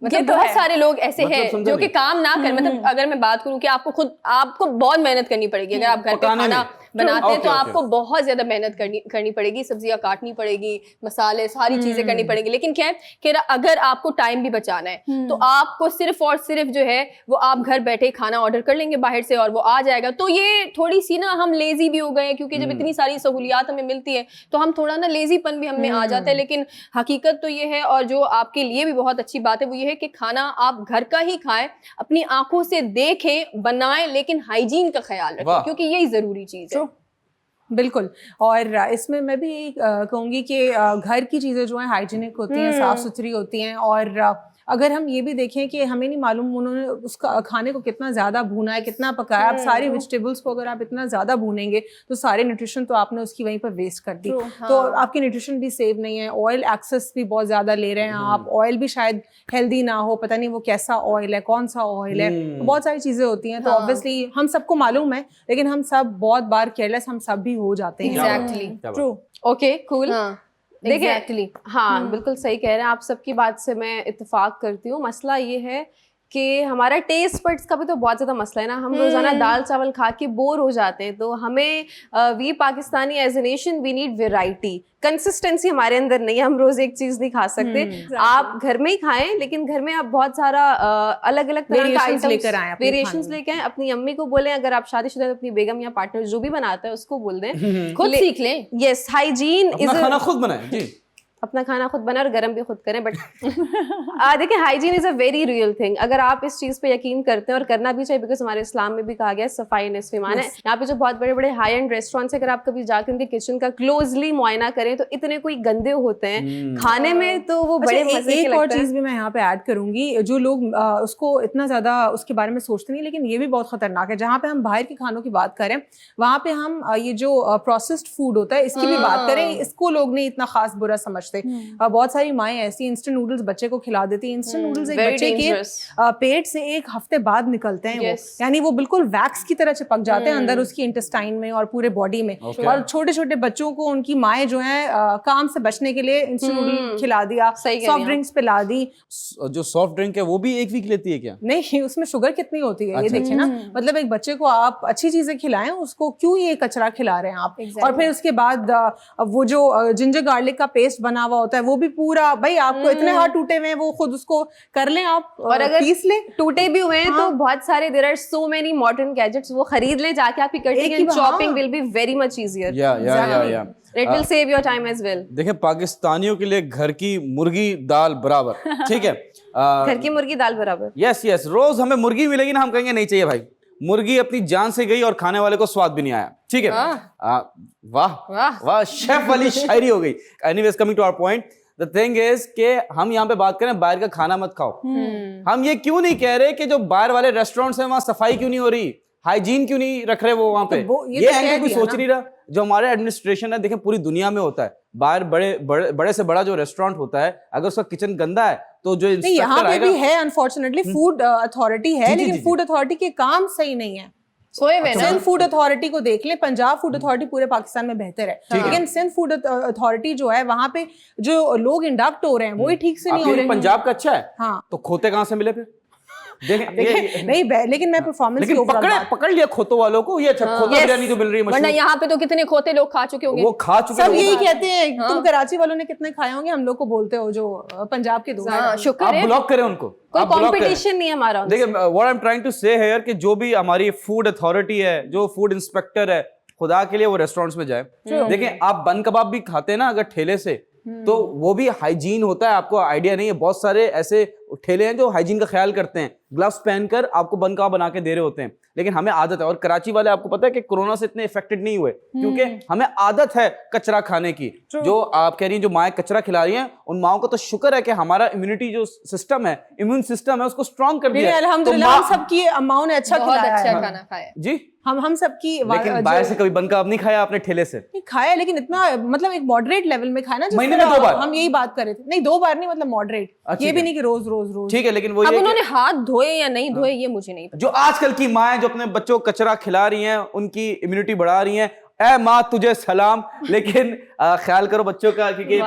मतलब
तो
बहुत
है।
सारे लोग ऐसे
मतलब
हैं जो कि काम ना कर, मतलब अगर मैं बात करूं कि आपको बहुत मेहनत करनी पड़ेगी अगर आप घर पे खाना बनाते हैं, तो आपको बहुत ज्यादा मेहनत करनी पड़ेगी, सब्जियां काटनी पड़ेगी, मसाले, सारी चीजें करनी पड़ेगी। लेकिन क्या है कि अगर आपको टाइम भी बचाना है तो आपको सिर्फ और सिर्फ जो है वो आप घर बैठे खाना ऑर्डर कर लेंगे बाहर से और वो आ जाएगा। तो ये थोड़ी सी ना हम लेजी भी हो गए हैं, क्योंकि जब इतनी सारी सहूलियात हमें मिलती है तो हम थोड़ा ना लेजीपन भी हमें आ जाता है। लेकिन हकीकत तो ये है, और जो आपके लिए भी बहुत अच्छी बात है, वो ये है कि खाना आप घर का ही खाएं, अपनी आंखों से देखें, बनाएं, लेकिन हाइजीन का ख्याल रखें, क्योंकि यही जरूरी चीज है।
बिल्कुल। और इसमें मैं भी कहूँगी कि घर की चीज़ें जो हैं हाइजीनिक होती हैं, साफ़ सुथरी होती हैं। और अगर हम ये भी देखें कि हमें नहीं मालूम उन्होंने उसका खाने को कितना ज़्यादा भूना है, कितना पकाया। आप सारी वेजिटेबल्स को अगर आप इतना ज़्यादा भूनेंगे तो सारे न्यूट्रिशन तो आपने उसकी वहीं पर वेस्ट कर दी। तो आपकी न्यूट्रिशन भी सेव नहीं है। ऑयल एक्सेस भी बहुत ज़्यादा ले रहे हैं आप, ऑयल भी शायद हेल्दी ना हो, पता नहीं वो कैसा ऑयल है, कौन सा ऑयल है, तो बहुत सारी चीज़ें होती हैं। तो ऑब्वियसली हम सबको मालूम है, लेकिन हम सब बहुत बार केयरलेस हम सब भी हो जाते हैं।
Exactly,
true.
Okay, cool. देखिए,
Exactly.
हाँ, बिल्कुल सही कह रहे हैं आप। सबकी बात से मैं इत्तेफाक करती हूँ। मसला ये है कि हमारा टेस्ट बड्स का भी तो बहुत ज़्यादा मसला है ना। हम रोज़ाना दाल चावल खा के बोर हो जाते हैं। तो हमें we Pakistani as a nation we need variety. Consistency हमारे अंदर नहीं है, हम रोज एक चीज नहीं खा सकते। आप घर में ही खाएं, लेकिन घर में आप बहुत सारा अलग अलग तरह का आइटम्स
लेकर आए,
वेरिएशंस लेके आए। अपनी अम्मी को बोलें, अगर आप शादीशुदा अपनी बेगम या पार्टनर जो भी बनाता है उसको बोल दें,
खुद सीख लें।
यस, हाइजीन इज,
खाना खुद बनाएं जी,
अपना खाना खुद बनाए और गरम भी खुद करें। बट देखिए, hygiene is a very real thing. अगर आप इस चीज पे यकीन करते हैं, और करना भी चाहिए, बिकॉज हमारे इस्लाम में भी कहा गया है सफाई निस्फ़ ईमान है। यहाँ पे जो बहुत बड़े बड़े हाई एंड रेस्टोरेंट्स, अगर आप कभी जाकर उनके किचन का क्लोजली मुआयना करें तो इतने कोई गंदे होते हैं खाने में, तो वो बड़े मजे के लगते हैं।
एक और चीज भी मैं यहाँ पे ऐड करूंगी, जो लोग उसको इतना ज्यादा उसके बारे में सोचते नहीं, लेकिन ये भी बहुत खतरनाक है। जहाँ पे हम बाहर के खानों की बात करें, वहाँ पे हम ये जो प्रोसेस्ड फूड होता है इसकी भी बात करें, इसको लोग नहीं इतना खास बुरा समझते। बहुत सारी माएँ ऐसी इंस्टेंट नूडल्स बच्चे को खिला देती हैं। इंस्टेंट नूडल्स एक बच्चे के पेट से 1 हफ्ते बाद निकलते हैं। वो यानी वो बिल्कुल वैक्स की तरह चिपक जाते हैं अंदर उसकी इंटेस्टाइन में और पूरे बॉडी में। और छोटे छोटे बच्चों को उनकी माएँ जो है काम से बचने के लिए इंस्टेंट नूडल खिला दिया, सॉफ्ट ड्रिंक्स पिला दी।
जो सॉफ्ट ड्रिंक है वो भी 1 वीक लेती है क्या?
नहीं, उसमें शुगर कितनी होती है ये देखिए ना। मतलब एक बच्चे को आप अच्छी चीजें खिलाएं, उसको क्यों ये कचरा खिला रहे हैं आप? और फिर उसके बाद वो जो जिंजर गार्लिक का पेस्ट बना हुआ होता है वो भी पूरा, भाई आपको इतने हाथ टूटे हुए हैं, वो खुद उसको कर लें आप,
और अगर
पीस लें।
टूटे भी हुए हैं तो बहुत सारे there are so many modern gadgets, वो खरीद लें जाके, आपकी cutting and chopping will be very much easier.
या
it will save your time as well.
देखिए, पाकिस्तानियों के लिए घर की मुर्गी दाल बराबर, ठीक है।
घर की मुर्गी दाल बराबर,
यस, रोज हमें मुर्गी मिलेगी ना, हम कहेंगे नहीं चाहिए भाई, मुर्गी अपनी जान से गई और खाने वाले को स्वाद भी नहीं आया, ठीक है। वाह वाह, शेफ वाली शायरी हो गई। Anyways, coming to our point, the thing is के हम यहाँ पे बात करें बाहर का खाना मत खाओ। हम ये क्यों नहीं कह रहे कि जो बाहर वाले रेस्टोरेंट्स हैं वहां सफाई क्यों नहीं हो रही, हाइजीन क्यों नहीं रख रहे वो वहां पे, ये एंगल कोई सोच नहीं रहा। जो हमारे एडमिनिस्ट्रेशन है, देखें पूरी दुनिया में होता है, बाहर बड़े से बड़ा जो रेस्टोरेंट होता है, अगर उसका किचन गंदा है तो जो
यहाँ पे भी है, अनफॉर्चुनेटली फूड अथॉरिटी है, लेकिन फूड अथॉरिटी के काम सही नहीं है। सिंध फूड अथॉरिटी को देख ले, पंजाब फूड अथॉरिटी पूरे पाकिस्तान में बेहतर है, लेकिन सिंध फूड अथॉरिटी जो है वहां पे जो लोग इंडक्ट हो रहे हैं वही ठीक से नहीं हो रहे।
पंजाब का अच्छा है,
हाँ,
तो खोते कहाँ से मिले फिर?
नहीं, लेकिन मैं परफॉर्मेंस की
पकड़ लिया खोतों वालों को, ये अच्छा खोता बिरयानी जो मिल रही है,
वरना यहाँ पे तो कितने खोते लोग खा चुके होंगे,
वो खा चुके
सब यही कहते हैं। तुम कराची वालों ने कितने खाए होंगे, हम लोग को बोलते हो जो पंजाब के दोस्त,
शुक्र
आप
है
ब्लॉक करें उनको,
कोई कंपटीशन नहीं है हमारा।
देखिए what I am trying to say here कि जो भी हमारी फूड अथॉरिटी है, जो फूड इंस्पेक्टर है, खुदा के लिए वो रेस्टोरेंट्स में जाए। देखिए आप बन कबाब भी खाते हैं ना अगर ठेले से, तो वो भी हाइजीन होता है, आपको आइडिया नहीं है। बहुत सारे ऐसे ठेले हैं जो हाइजीन का ख्याल करते हैं, ग्लव्स पहनकर आपको बन कबाब बना के दे रहे होते हैं, लेकिन हमें आदत है। और कराची वाले आपको पता है कि कोरोना से इतने इफेक्टेड नहीं हुए क्योंकि हमें आदत है कचरा खाने की। जो आप कह रही हैं जो माएँ कचरा खिला रही हैं, उन माओं को तो शुक्र है कि हमारा इम्यूनिटी जो सिस्टम है, इम्यून सिस्टम है, उसको स्ट्रॉन्ग कर दिया।
अल्हम्दुलिल्लाह हम सबकी अम्माओं ने अच्छा
खाना खाया
जी,
हम सबकी।
लेकिन बाहर से कभी बन कबाब नहीं खाया आपने ठेले से?
नहीं खाया, लेकिन इतना मतलब एक मॉडरेट लेवल में खाया ना,
महीने में 2 बार।
हम यही बात कर रहे थे। नहीं 2 बार नहीं, मतलब मॉडरेट, ये भी नहीं कि रोज रोज।
ठीक है, लेकिन वो
अब उन्होंने हाथ धोए या नहीं धोए ये मुझे नहीं पता।
जो आजकल की माएँ जो अपने बच्चों को कचरा खिला रही हैं, उनकी इम्यूनिटी बढ़ा रही हैं, ए माँ तुझे सलाम। लेकिन ख्याल करो बच्चों का, क्योंकि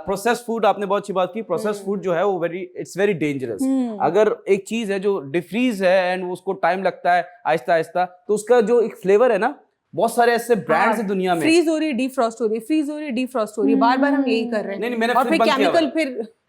प्रोसेस फूड, आपने बहुत अच्छी बात की, प्रोसेस फूड जो है वो इट्स वेरी डेंजरस। अगर एक चीज है जो डिफ्रीज है एंड उसको टाइम लगता है आहिस्ता आहिस्ता, तो उसका जो एक फ्लेवर है ना, बहुत सारे ऐसे ब्रांड्स हैं दुनिया में,
फ्रीज हो रही, डिफ्रॉस्ट हो रही, फ्रीज हो रही, डिफ्रॉस्ट हो रही, बार-बार हम यही कर रहे हैं।
नहीं, मैंने
और फिर केमिकल,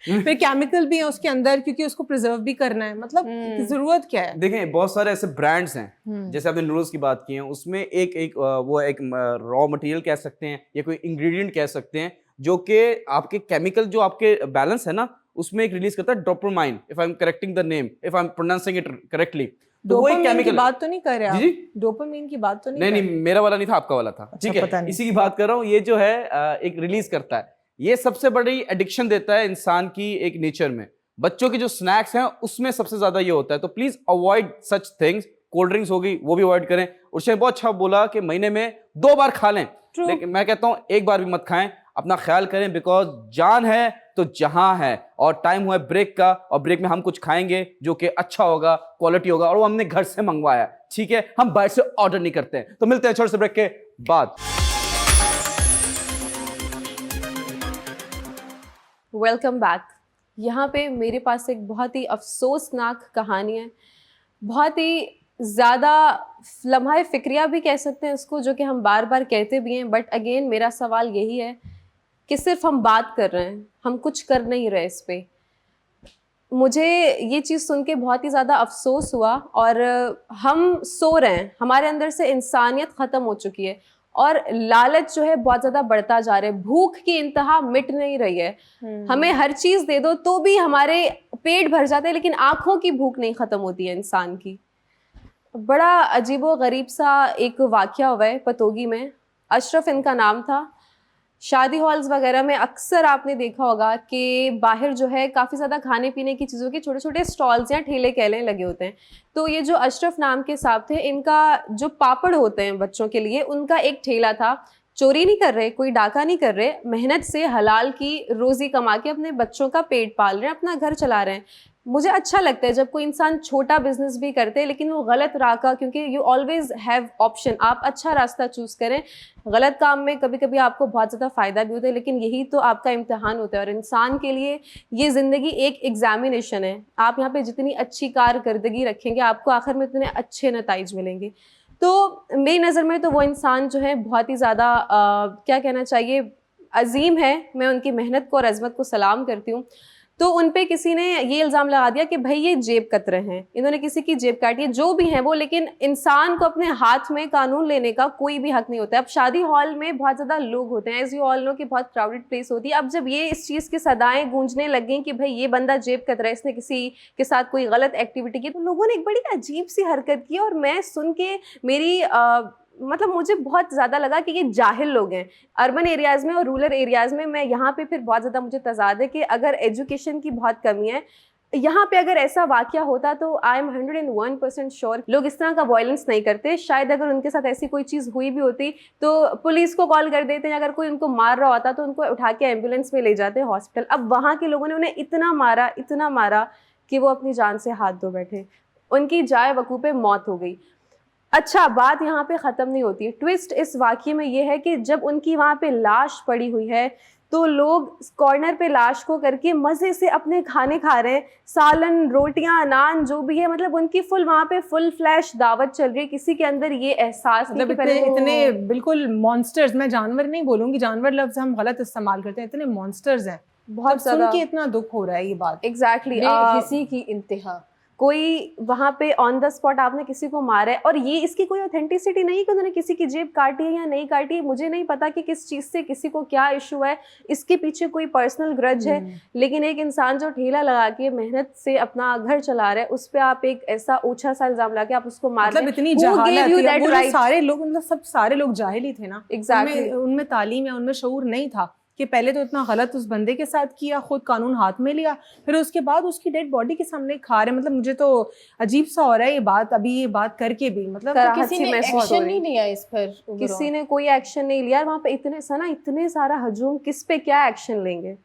फिर केमिकल भी है उसके अंदर, क्योंकि उसको प्रिजर्व भी करना है। मतलब जरूरत क्या है?
देखें बहुत सारे ऐसे ब्रांड्स हैं, जैसे आपने नूडल्स की बात की है, उसमें एक रॉ मटेरियल कह सकते हैं या कोई इंग्रेडिएंट कह सकते हैं, जो कि आपके केमिकल जो आपके बैलेंस है ना, उसमें एक रिलीज करता है dopamine, if I am correcting the name, if I am pronouncing it correctly. तो वो एक केमिकल की
बात तो नहीं कर रहे आप? जी, डोपामाइन की बात तो
नहीं, मेरा वाला नहीं था, आपका वाला था। ठीक है, इसी की बात कर रहा हूँ। ये जो है एक रिलीज करता है, ये सबसे बड़ी एडिक्शन देता है इंसान की एक नेचर में। बच्चों के जो स्नैक्स हैं उसमें सबसे ज्यादा ये होता है, तो please avoid such things. Cold drinks होगी वो भी अवॉइड करें। उसने बहुत अच्छा बोला कि महीने में 2 बार खा लें, लेकिन मैं कहता हूँ 1 बार भी मत खाएं। अपना ख्याल करें, बिकॉज जान है तो जहां है। और टाइम हुआ है ब्रेक का, और ब्रेक में हम कुछ खाएंगे जो कि अच्छा होगा, क्वालिटी होगा, और वो हमने घर से मंगवाया। ठीक है, हम बाहर से ऑर्डर नहीं करते हैं। तो मिलते हैं छोटे से ब्रेक के बाद।
Welcome back. यहाँ पे मेरे पास एक बहुत ही अफसोसनाक कहानी है, बहुत ही ज़्यादा लम्हा फ़िक्रिया भी कह सकते हैं उसको, जो कि हम बार बार कहते भी हैं। बट अगेन मेरा सवाल यही है कि सिर्फ हम बात कर रहे हैं, हम कुछ कर नहीं रहे इस पे। मुझे ये चीज़ सुन के बहुत ही ज़्यादा अफसोस हुआ। और हम सो रहे हैं, हमारे अंदर से इंसानियत ख़त्म हो चुकी है, और लालच जो है बहुत ज़्यादा बढ़ता जा रहा है। भूख की इंतहा मिट नहीं रही है। हमें हर चीज़ दे दो तो भी हमारे पेट भर जाते हैं, लेकिन आँखों की भूख नहीं ख़त्म होती है इंसान की। बड़ा अजीबो गरीब सा एक वाक़या हुआ है पतोगी में। अशरफ इनका नाम था। शादी हॉल्स वगैरह में अक्सर आपने देखा होगा कि बाहर जो है काफ़ी ज़्यादा खाने पीने की चीज़ों के छोटे छोटे स्टॉल्स या ठेले कहले लगे होते हैं। तो ये जो अशरफ नाम के साहब थे, इनका जो पापड़ होते हैं बच्चों के लिए, उनका एक ठेला था। चोरी नहीं कर रहे, कोई डाका नहीं कर रहे, मेहनत से हलाल की रोज़ी कमा के अपने बच्चों का पेट पाल रहे हैं, अपना घर चला रहे हैं। मुझे अच्छा लगता है जब कोई इंसान छोटा बिजनेस भी करते हैं, लेकिन वो गलत राह का, क्योंकि यू ऑलवेज हैव ऑप्शन, आप अच्छा रास्ता चूज़ करें। गलत काम में कभी कभी आपको बहुत ज़्यादा फ़ायदा भी होता है, लेकिन यही तो आपका इम्तिहान होता है। और इंसान के लिए ये ज़िंदगी एक एग्जामिनेशन है। आप यहाँ पे जितनी अच्छी कारकर्दगी रखेंगे, आपको आखिर में इतने अच्छे नताइज मिलेंगे। तो मेरी नज़र में तो वो इंसान जो है बहुत ही ज़्यादा क्या कहना चाहिए, अजीम है। मैं उनकी मेहनत को और अज़मत को सलाम करती हूँ। तो उनपे किसी ने ये इल्जाम लगा दिया कि भाई ये जेब कतरे हैं, इन्होंने किसी की जेब काटी है, जो भी है वो, लेकिन इंसान को अपने हाथ में कानून लेने का कोई भी हक नहीं होता है। अब शादी हॉल में बहुत ज्यादा लोग होते हैं, एज यू ऑल नो कि बहुत क्राउडेड प्लेस होती है। अब जब ये इस चीज की सदाएं गूंजने लग गई कि भाई ये बंदा जेब कतरा है, इसने किसी के साथ कोई गलत एक्टिविटी की, तो लोगों ने एक बड़ी अजीब सी हरकत की और मैं सुन के मेरी मतलब मुझे बहुत ज़्यादा लगा कि ये जाहिल लोग हैं। अर्बन एरियाज़ में और रूरल एरियाज़ में मैं यहाँ पे फिर बहुत ज़्यादा मुझे तजाद है कि अगर एजुकेशन की बहुत कमी है, यहाँ पे अगर ऐसा वाकया होता तो आई एम 101% श्योर लोग इस तरह का वायलेंस नहीं करते। शायद अगर उनके साथ ऐसी कोई चीज़ हुई भी होती तो पुलिस को कॉल कर देते हैं, अगर कोई उनको मार रहा होता तो उनको उठा के एम्बुलेंस में ले जाते हॉस्पिटल। अब वहाँ के लोगों ने उन्हें इतना मारा कि वो अपनी जान से हाथ धो बैठे, उनकी जाए वकूफ़ पे मौत हो गई। अच्छा, बात यहाँ पे ख़त्म नहीं होती। ट्विस्ट इस वाक़ये में ये है कि जब उनकी वहाँ पे लाश पड़ी हुई है तो लोग कॉर्नर पे लाश को करके मज़े से अपने खाने खा रहे हैं, सालन, रोटियां, नान, जो भी है, मतलब उनकी वहाँ पे फुल फ्लैश दावत चल रही है। किसी के अंदर ये एहसास नहीं कि पहले
इतने बिल्कुल मॉन्स्टर्स, मैं जानवर नहीं बोलूँगी, जानवर लफ्ज़ हम गलत इस्तेमाल करते हैं, इतने मॉन्स्टर्स हैं, बहुत सुन के इतना दुख हो रहा है ये बात।
एग्जैक्टली,
बेहिसी की इंतहा।
कोई वहाँ पे ऑन द स्पॉट आपने किसी को मारा है और ये इसकी कोई ऑथेंटिसिटी नहीं कि उन्होंने किसी की जेब काटी है या नहीं काटी है। मुझे नहीं पता कि किस चीज़ से किसी को क्या इशू है, इसके पीछे कोई पर्सनल ग्रज है, लेकिन एक इंसान जो ठेला लगा के मेहनत से अपना घर चला रहा है उस पर आप एक ऐसा ऊंचा सा इल्जाम लगा के आप उसको मार,
मतलब इतनी जहालत, सारे लोग, मतलब सब सारे लोग जाहिल ही थे ना।
एग्जैक्टली,
उनमें तालीम या उनमें शऊर नहीं था कि पहले तो इतना गलत उस बंदे के साथ किया, खुद कानून हाथ में लिया, फिर उसके बाद उसकी डेड बॉडी के सामने खा रहे। मतलब मुझे तो अजीब सा हो रहा है ये बात, अभी ये बात करके भी, मतलब
किसी ने एक्शन नहीं लिया इस पर,
किसी ने कोई एक्शन नहीं लिया। वहाँ पे इतने सारा हजूम, किस पे क्या एक्शन लेंगे?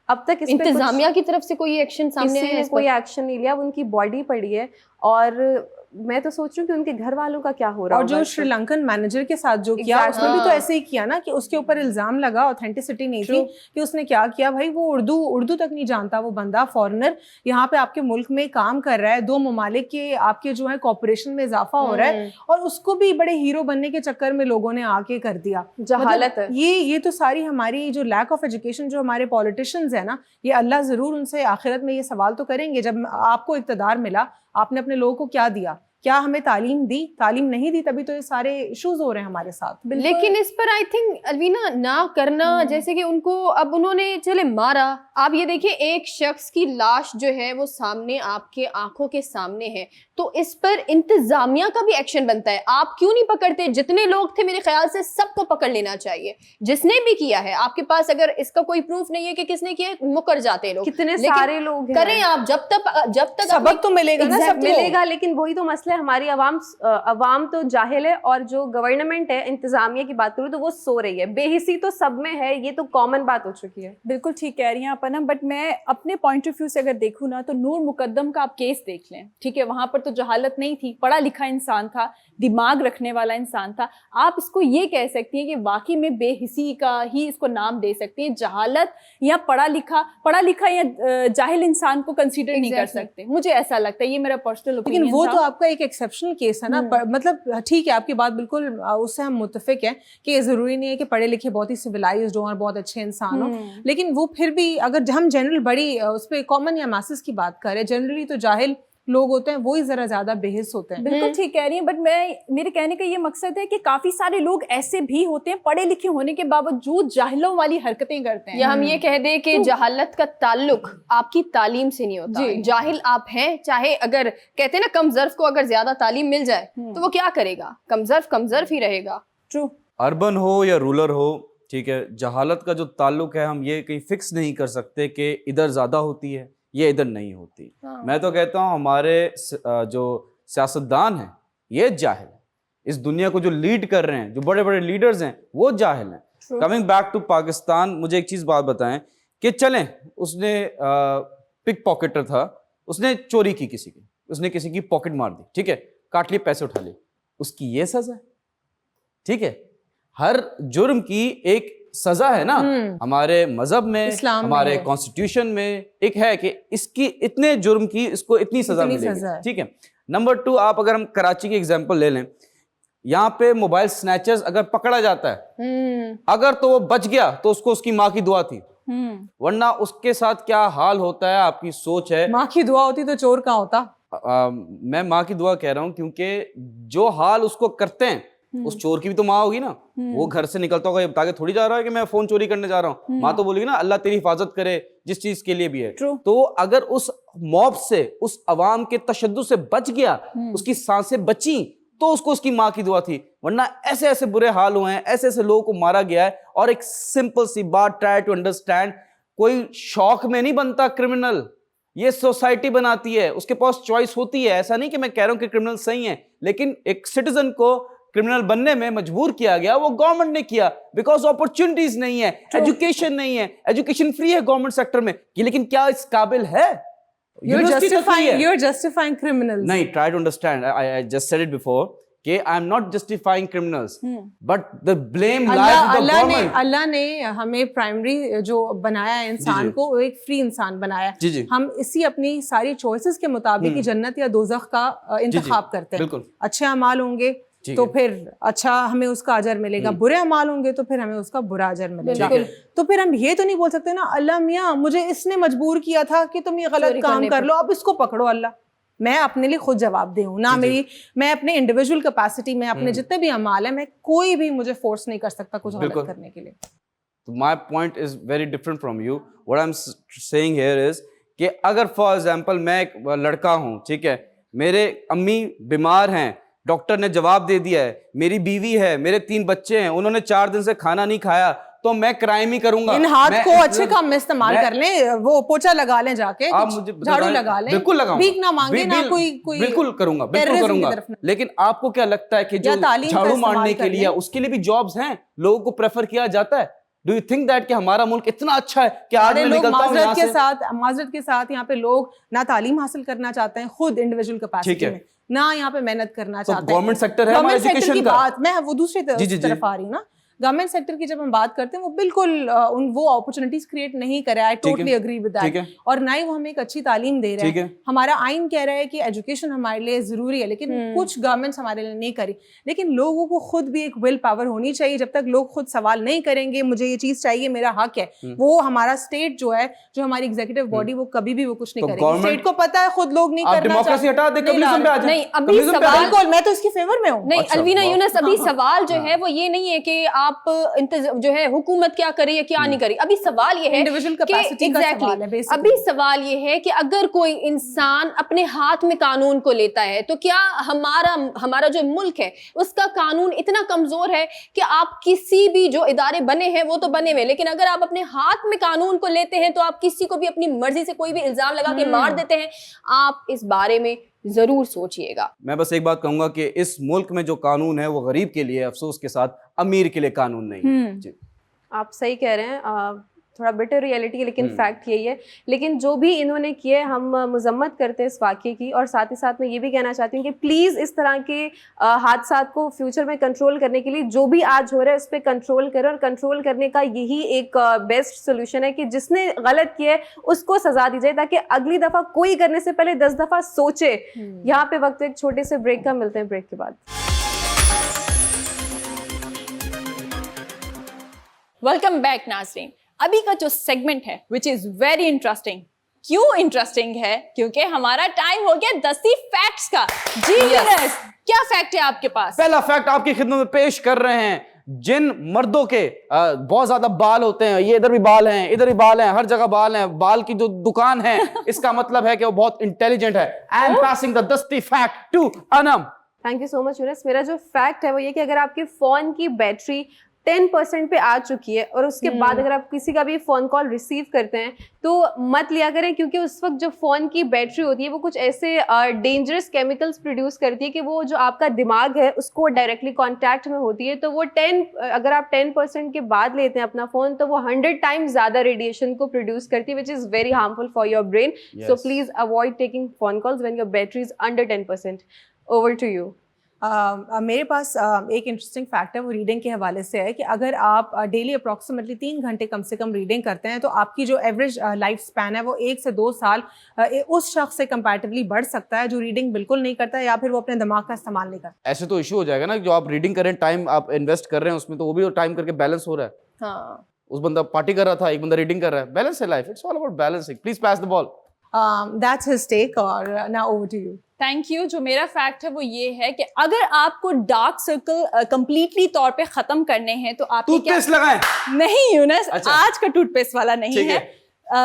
अब तक इस
इंतजामिया की तरफ से कोई एक्शन सामने आया?
कोई एक्शन नहीं लिया। उनकी बॉडी पड़ी है और मैं तो सोच रही हूँ कि उनके घर वालों का क्या हो रहा है।
और जो श्रीलंकन मैनेजर के साथ जो किया, उसने भी तो ऐसे ही किया ना कि उसके ऊपर इल्जाम लगा, ऑथेंटिसिटी नहीं थी कि उसने क्या किया। भाई वो उर्दू तक नहीं जानता, वो बंदा फॉरेनर यहाँ पे आपके मुल्क में काम कर रहा है, 2 ममालिक के आपके जो है कॉर्पोरेशन में इजाफा हो रहा है, और उसको भी बड़े हीरो बनने के चक्कर में लोगों ने आके कर दिया।
जहालत है
ये तो सारी हमारी जो लैक ऑफ एजुकेशन, जो हमारे पॉलिटिशियंस है ना, ये अल्लाह जरूर उनसे आखिरत में ये सवाल तो करेंगे, जब आपको इक़्तिदार मिला आपने अपने लोगों को क्या दिया, क्या हमें तालीम दी? तालीम नहीं दी, तभी तो ये सारे इश्यूज हो रहे हैं हमारे साथ।
लेकिन इस पर आई थिंक अलवीना ना करना, जैसे कि उनको अब उन्होंने चले मारा, आप ये देखिए एक शख्स की लाश जो है वो सामने आपके आंखों के सामने है, तो इस पर इंतजामिया का भी एक्शन बनता है। आप क्यों नहीं पकड़ते? जितने लोग थे मेरे ख्याल से सबको पकड़ लेना चाहिए, जिसने भी किया है। आपके पास अगर इसका कोई प्रूफ नहीं है कि किसने किया, मुकर जाते लोग,
कितने सारे लोग
करें आप, जब तक
सबक तो मिलेगा ना, सब
मिलेगा। लेकिन वही तो मसला है, हमारी अवाम तो जाहिल है, और जो गवर्नमेंट है, इंतजामिया की बात करूँ तो वो सो रही है। बेहिसी तो सब में है, ये तो कॉमन बात हो चुकी है।
बिल्कुल ठीक कह रही हैं आप अनम, बट मैं अपने पॉइंट ऑफ व्यू से अगर देखूँ ना, तो नूर मुकद्दम का आप केस देख लें, ठीक है, वहां पर तो जहालत नहीं थी, पढ़ा लिखा इंसान था, दिमाग रखने वाला इंसान था। आप इसको ये कह सकती हैं कि वाकई में बेहिसी का ही इसको नाम दे सकते हैं। जहालत या पढ़ा लिखा या जाहिल इंसान को कंसीडर नहीं कर सकते, मुझे ऐसा लगता है, ये मेरा पर्सनल ओपिनियन।
लेकिन वो तो आपका एक एक्सेप्शनल केस है ना, मतलब ठीक है, आपकी बात बिल्कुल उससे हम मुत्तफिक हैं कि ये जरूरी नहीं है कि पढ़े लिखे बहुत ही सिविलाइज्ड हो और बहुत अच्छे इंसान हो, लेकिन वो फिर भी अगर हम जनरल बड़ी उस पर कॉमन या मासेस की बात करें, जनरली तो जाहिल लोग होते हैं वो ही जरा ज्यादा बेहिस होते हैं।
बिल्कुल ठीक कह रही हैं, बट मेरे कहने का ये मकसद है कि काफी सारे लोग ऐसे भी होते हैं पढ़े लिखे होने के बावजूद जाहिलों वाली हरकतें करते हैं।
या हम ये कह दें कि जहालत का ताल्लुक आपकी तालीम से नहीं होता। जाहिल आप हैं, चाहे अगर कहते हैं ना कमजर्फ को अगर ज्यादा तालीम मिल जाए तो वो क्या करेगा, कमजर्फ ही रहेगा।
ट्रू,
अर्बन हो या रूरल हो, ठीक है, जहालत का जो ताल्लुक है हम ये कहीं फिक्स नहीं कर सकते कि इधर ज्यादा होती है ये इधर नहीं होती। मैं तो कहता हूँ हमारे जो सियासतदान हैं ये जाहिल हैं, इस दुनिया को जो लीड कर रहे हैं, जो बड़े बड़े लीडर्स हैं वो जाहिल हैं। कमिंग बैक टू पाकिस्तान, मुझे एक चीज़ बात बताएं कि चलें उसने पिक पॉकेटर था, उसने चोरी की किसी की, उसने किसी की पॉकेट मार दी, ठीक है, काट लिए, पैसे उठा लिए, उसकी ये सजा है, ठीक है। हर जुर्म की एक सजा है ना, हमारे मजहब में, हमारे कॉन्स्टिट्यूशन में एक है कि इसकी इतने जुर्म की इसको इतनी सजा मिलेगी, ठीक है। नंबर 2, आप अगर हम कराची की एग्जांपल ले लें, यहाँ पे मोबाइल स्नैचर्स अगर पकड़ा जाता है, अगर तो वो बच गया तो उसको उसकी माँ की दुआ थी, वरना उसके साथ क्या हाल होता है, आपकी सोच है।
माँ की दुआ होती तो चोर कहाँ होता।
मैं माँ की दुआ कह रहा हूँ क्योंकि जो हाल उसको करते हैं उस चोर की भी तो माँ होगी ना। वो घर से निकलता होगा, ये बता के थोड़ी जा रहा है कि मैं फोन चोरी करने जा रहा हूँ। माँ तो बोलेगी ना अल्लाह तेरी हिफाजत करे, जिस चीज के लिए भी है। तो अगर उस मॉब से, उस अवाम के तशद्दुद से बच गया, उसकी सांसें बची, तो उसको उसकी माँ की दुआ थी। वरना ऐसे ऐसे बुरे हाल हुए हैं, ऐसे ऐसे लोगों को मारा गया है। और एक सिंपल सी बात, ट्राई टू अंडरस्टैंड, कोई शौक में नहीं बनता क्रिमिनल, ये सोसाइटी बनाती है। उसके पास चॉइस होती है। ऐसा नहीं कि मैं कह रहा हूं कि क्रिमिनल सही है, लेकिन एक सिटीजन को क्रिमिनल बनने में मजबूर किया गया, वो गवर्नमेंट ने किया, बिकॉज अपॉर्चुनिटीज नहीं है, एजुकेशन नहीं है। एजुकेशन फ्री है गवर्नमेंट सेक्टर में, लेकिन क्या इस काबिल है?
You're justifying criminals.
नहीं, try to understand. I just said it before कि I am not justifying criminals, but the blame lies with the government.
अल्लाह ने हमें प्राइमरी जो बनाया है इंसान को, वो एक फ्री इंसान बनाया है।
जी।
हम इसी अपनी सारी चॉइसेस के मुताबिक ही जन्नत या दोज़ख का इंतखाब करते हैं।
बिल्कुल।
अच्छे अमाल होंगे तो फिर अच्छा हमें उसका अजर मिलेगा, बुरे अमाल होंगे तो फिर हमें उसका बुरा अजर मिलेगा। तो फिर हम ये तो नहीं बोल सकते ना अल्लाह मियाँ मुझे इसने मजबूर किया था कि तुम ये गलत काम कर लो, अब इसको पकड़ो अल्लाह। मैं अपने लिए खुद जवाब दे हूँ ना, मैं अपने इंडिविजुअल कैपेसिटी में अपने जितने भी अमाल है, मैं कोई भी मुझे फोर्स नहीं कर सकता कुछ गलत करने के लिए।
My point is very different from you. What I'm saying here is कि अगर फॉर एग्जाम्पल मैं एक लड़का हूँ, ठीक है, मेरे अम्मी बीमार हैं, डॉक्टर ने जवाब दे दिया है, मेरी बीवी है, मेरे 3 बच्चे हैं, उन्होंने 4 दिन से खाना नहीं खाया, तो मैं क्राइम ही करूंगा।
इन हाथ को अच्छे काम में इस्तेमाल कर लें, वो पोछा लगा लें, जाके झाड़ू लगा लें,
बिल्कुल लगाऊंगा,
भीख ना मांगे ना कोई
बिल्कुल करूंगा, बिल्कुल करूंगा। लेकिन आपको क्या लगता है कि जो झाड़ू मारने के लिए, उसके लिए भी जॉब्स हैं, लोगों को प्रेफर किया जाता है? डू यू थिंक दैट कि हमारा मुल्क इतना अच्छा है कि आज मैं निकलता हूं यहाँ से?
माजरत के साथ यहाँ पे लोग ना तालीम हासिल करना चाहते हैं खुद इंडिविजुअल कैपेसिटी में, ना यहाँ पे मेहनत करना चाहते हैं।
गवर्नमेंट सेक्टर है हमारा एजुकेशन का।
बात मैं वो दूसरी तरफ आ रही हूँ ना, गवर्नमेंट सेक्टर की जब हम बात करते हैं वो बिल्कुल वो अपॉर्चुनिटीज क्रिएट नहीं कर रहा है। Totally agree with that. और ना ही वो हमें एक अच्छी तालीम दे रहा है। हमारा आइन कह रहा है कि एजुकेशन हमारे लिए जरूरी है, लेकिन कुछ गवर्नमेंट्स हमारे लिए नहीं करी। लेकिन लोगों को खुद भी एक विल पावर होनी चाहिए। जब तक लोग खुद सवाल नहीं करेंगे मुझे ये चीज चाहिए, मेरा हक है, वो हमारा स्टेट जो है, जो हमारी एग्जीक्यूटिव बॉडी, वो कभी भी वो कुछ नहीं करेगी। स्टेट को पता है खुद लोग नहीं करना चाहते।
डेमोक्रेसी हटा दे, कम्युनिज्म पे आ जाए।
नहीं, अभी सवाल
मैं तो इसकी फेवर में हूँ।
नहीं अलवीना यूनुस, अभी सवाल जो है वो ये नहीं है कि आप जो है हुकूमत क्या करे या क्या नहीं करे। अभी सवाल ये है
इंडिविजुअल कैपेसिटी का सवाल है बेसिकली।
अभी सवाल ये है कि अगर कोई इंसान अपने हाथ में कानून को लेता है तो क्या हमारा जो मुल्क है उसका कानून इतना कमजोर है कि आप किसी भी जो इदारे बने हैं वो तो बने हुए, लेकिन अगर आप अपने हाथ में कानून को लेते हैं तो आप किसी को भी अपनी मर्जी से कोई भी इल्जाम लगा के मार देते हैं। आप इस बारे में जरूर सोचिएगा।
मैं बस एक बात कहूंगा कि इस मुल्क में जो कानून है वो गरीब के लिए, अफसोस के साथ अमीर के लिए कानून नहीं है। जी,
आप सही कह रहे हैं। थोड़ा बिटर रियलिटी है, लेकिन फैक्ट यही है। लेकिन जो भी इन्होंने किए, हम मजम्मत करते हैं इस वाक़े की। और साथ ही साथ मैं ये भी कहना चाहती हूँ कि प्लीज़ इस तरह के हादसात को फ्यूचर में कंट्रोल करने के लिए जो भी आज हो रहा है उस पर कंट्रोल करें। और कंट्रोल करने का यही एक बेस्ट सोल्यूशन है कि जिसने गलत किया है उसको सजा दी जाए, ताकि अगली दफ़ा कोई करने से पहले 10 दफ़ा सोचे। यहाँ पे वक्त एक छोटे से ब्रेक का, मिलते हैं ब्रेक के बाद।
वेलकम बैक नाज़रीन। अभी का जो सेगमेंट है विच इज वेरी इंटरेस्टिंग। क्यों इंटरेस्टिंग है? क्योंकि हमारा टाइम हो गया 10 फैक्ट्स का। जी यस, क्या फैक्ट है आपके पास?
पहला फैक्ट आपकी खिदमत में पेश कर रहे हैं। जिन मर्दों के बहुत ज्यादा बाल होते हैं, ये इधर भी बाल हैं, इधर भी बाल हैं, हर जगह बाल हैं, बाल की जो दुकान है इसका मतलब है कि वो बहुत इंटेलिजेंट है। आई एम पासिंग द दस्ती fact to Anam.
Thank you so much Yunus. मेरा जो फैक्ट है वो ये कि अगर आपके फोन की बैटरी 10% पे आ चुकी है और उसके बाद अगर आप किसी का भी फ़ोन कॉल रिसीव करते हैं तो मत लिया करें, क्योंकि उस वक्त जो फ़ोन की बैटरी होती है वो कुछ ऐसे डेंजरस केमिकल्स प्रोड्यूस करती है कि वो जो आपका दिमाग है उसको डायरेक्टली कांटेक्ट में होती है। तो वो अगर आप 10% के बाद लेते हैं अपना फ़ोन तो वो 100 टाइम्स ज़्यादा रेडिएशन को प्रोड्यूस करती है, which is very harmful for your brain. So please avoid taking phone calls when your battery is under 10%। Over to you.
मेरे पास एक इंटरेस्टिंग फैक्ट है, वो रीडिंग के हवाले से है कि अगर आप डेली अप्रॉक्सीमेटली 3 घंटे कम से कम रीडिंग करते हैं तो आपकी जो एवरेज लाइफ स्पैन है वो 1 से 2 साल उस शख्स से कंपैरेटिवली बढ़ सकता है जो रीडिंग बिल्कुल नहीं करता है या फिर वो अपने दिमाग का इस्तेमाल नहीं करता।
ऐसे तो इशू हो जाएगा ना, जो आप रीडिंग करें, टाइम आप इन्वेस्ट कर रहे हैं उसमें, तो वो भी टाइम करके बैलेंस हो रहा है।
हाँ,
उस बंदा पार्टी कर रहा था, एक बंदा रीडिंग कर रहा है। बैलेंस है life, it's all about balancing. Please pass the ball.
That's his take, और now over to you.
Thank you. जो मेरा फैक्ट है वो ये है कि अगर आपको डार्क सर्कल कंप्लीटली तौर पे खत्म करने हैं तो आप
टूथपेस्ट लगाएं।
नहीं यूनस,
अच्छा।
आज का टूथपेस्ट वाला नहीं
ठीक
है।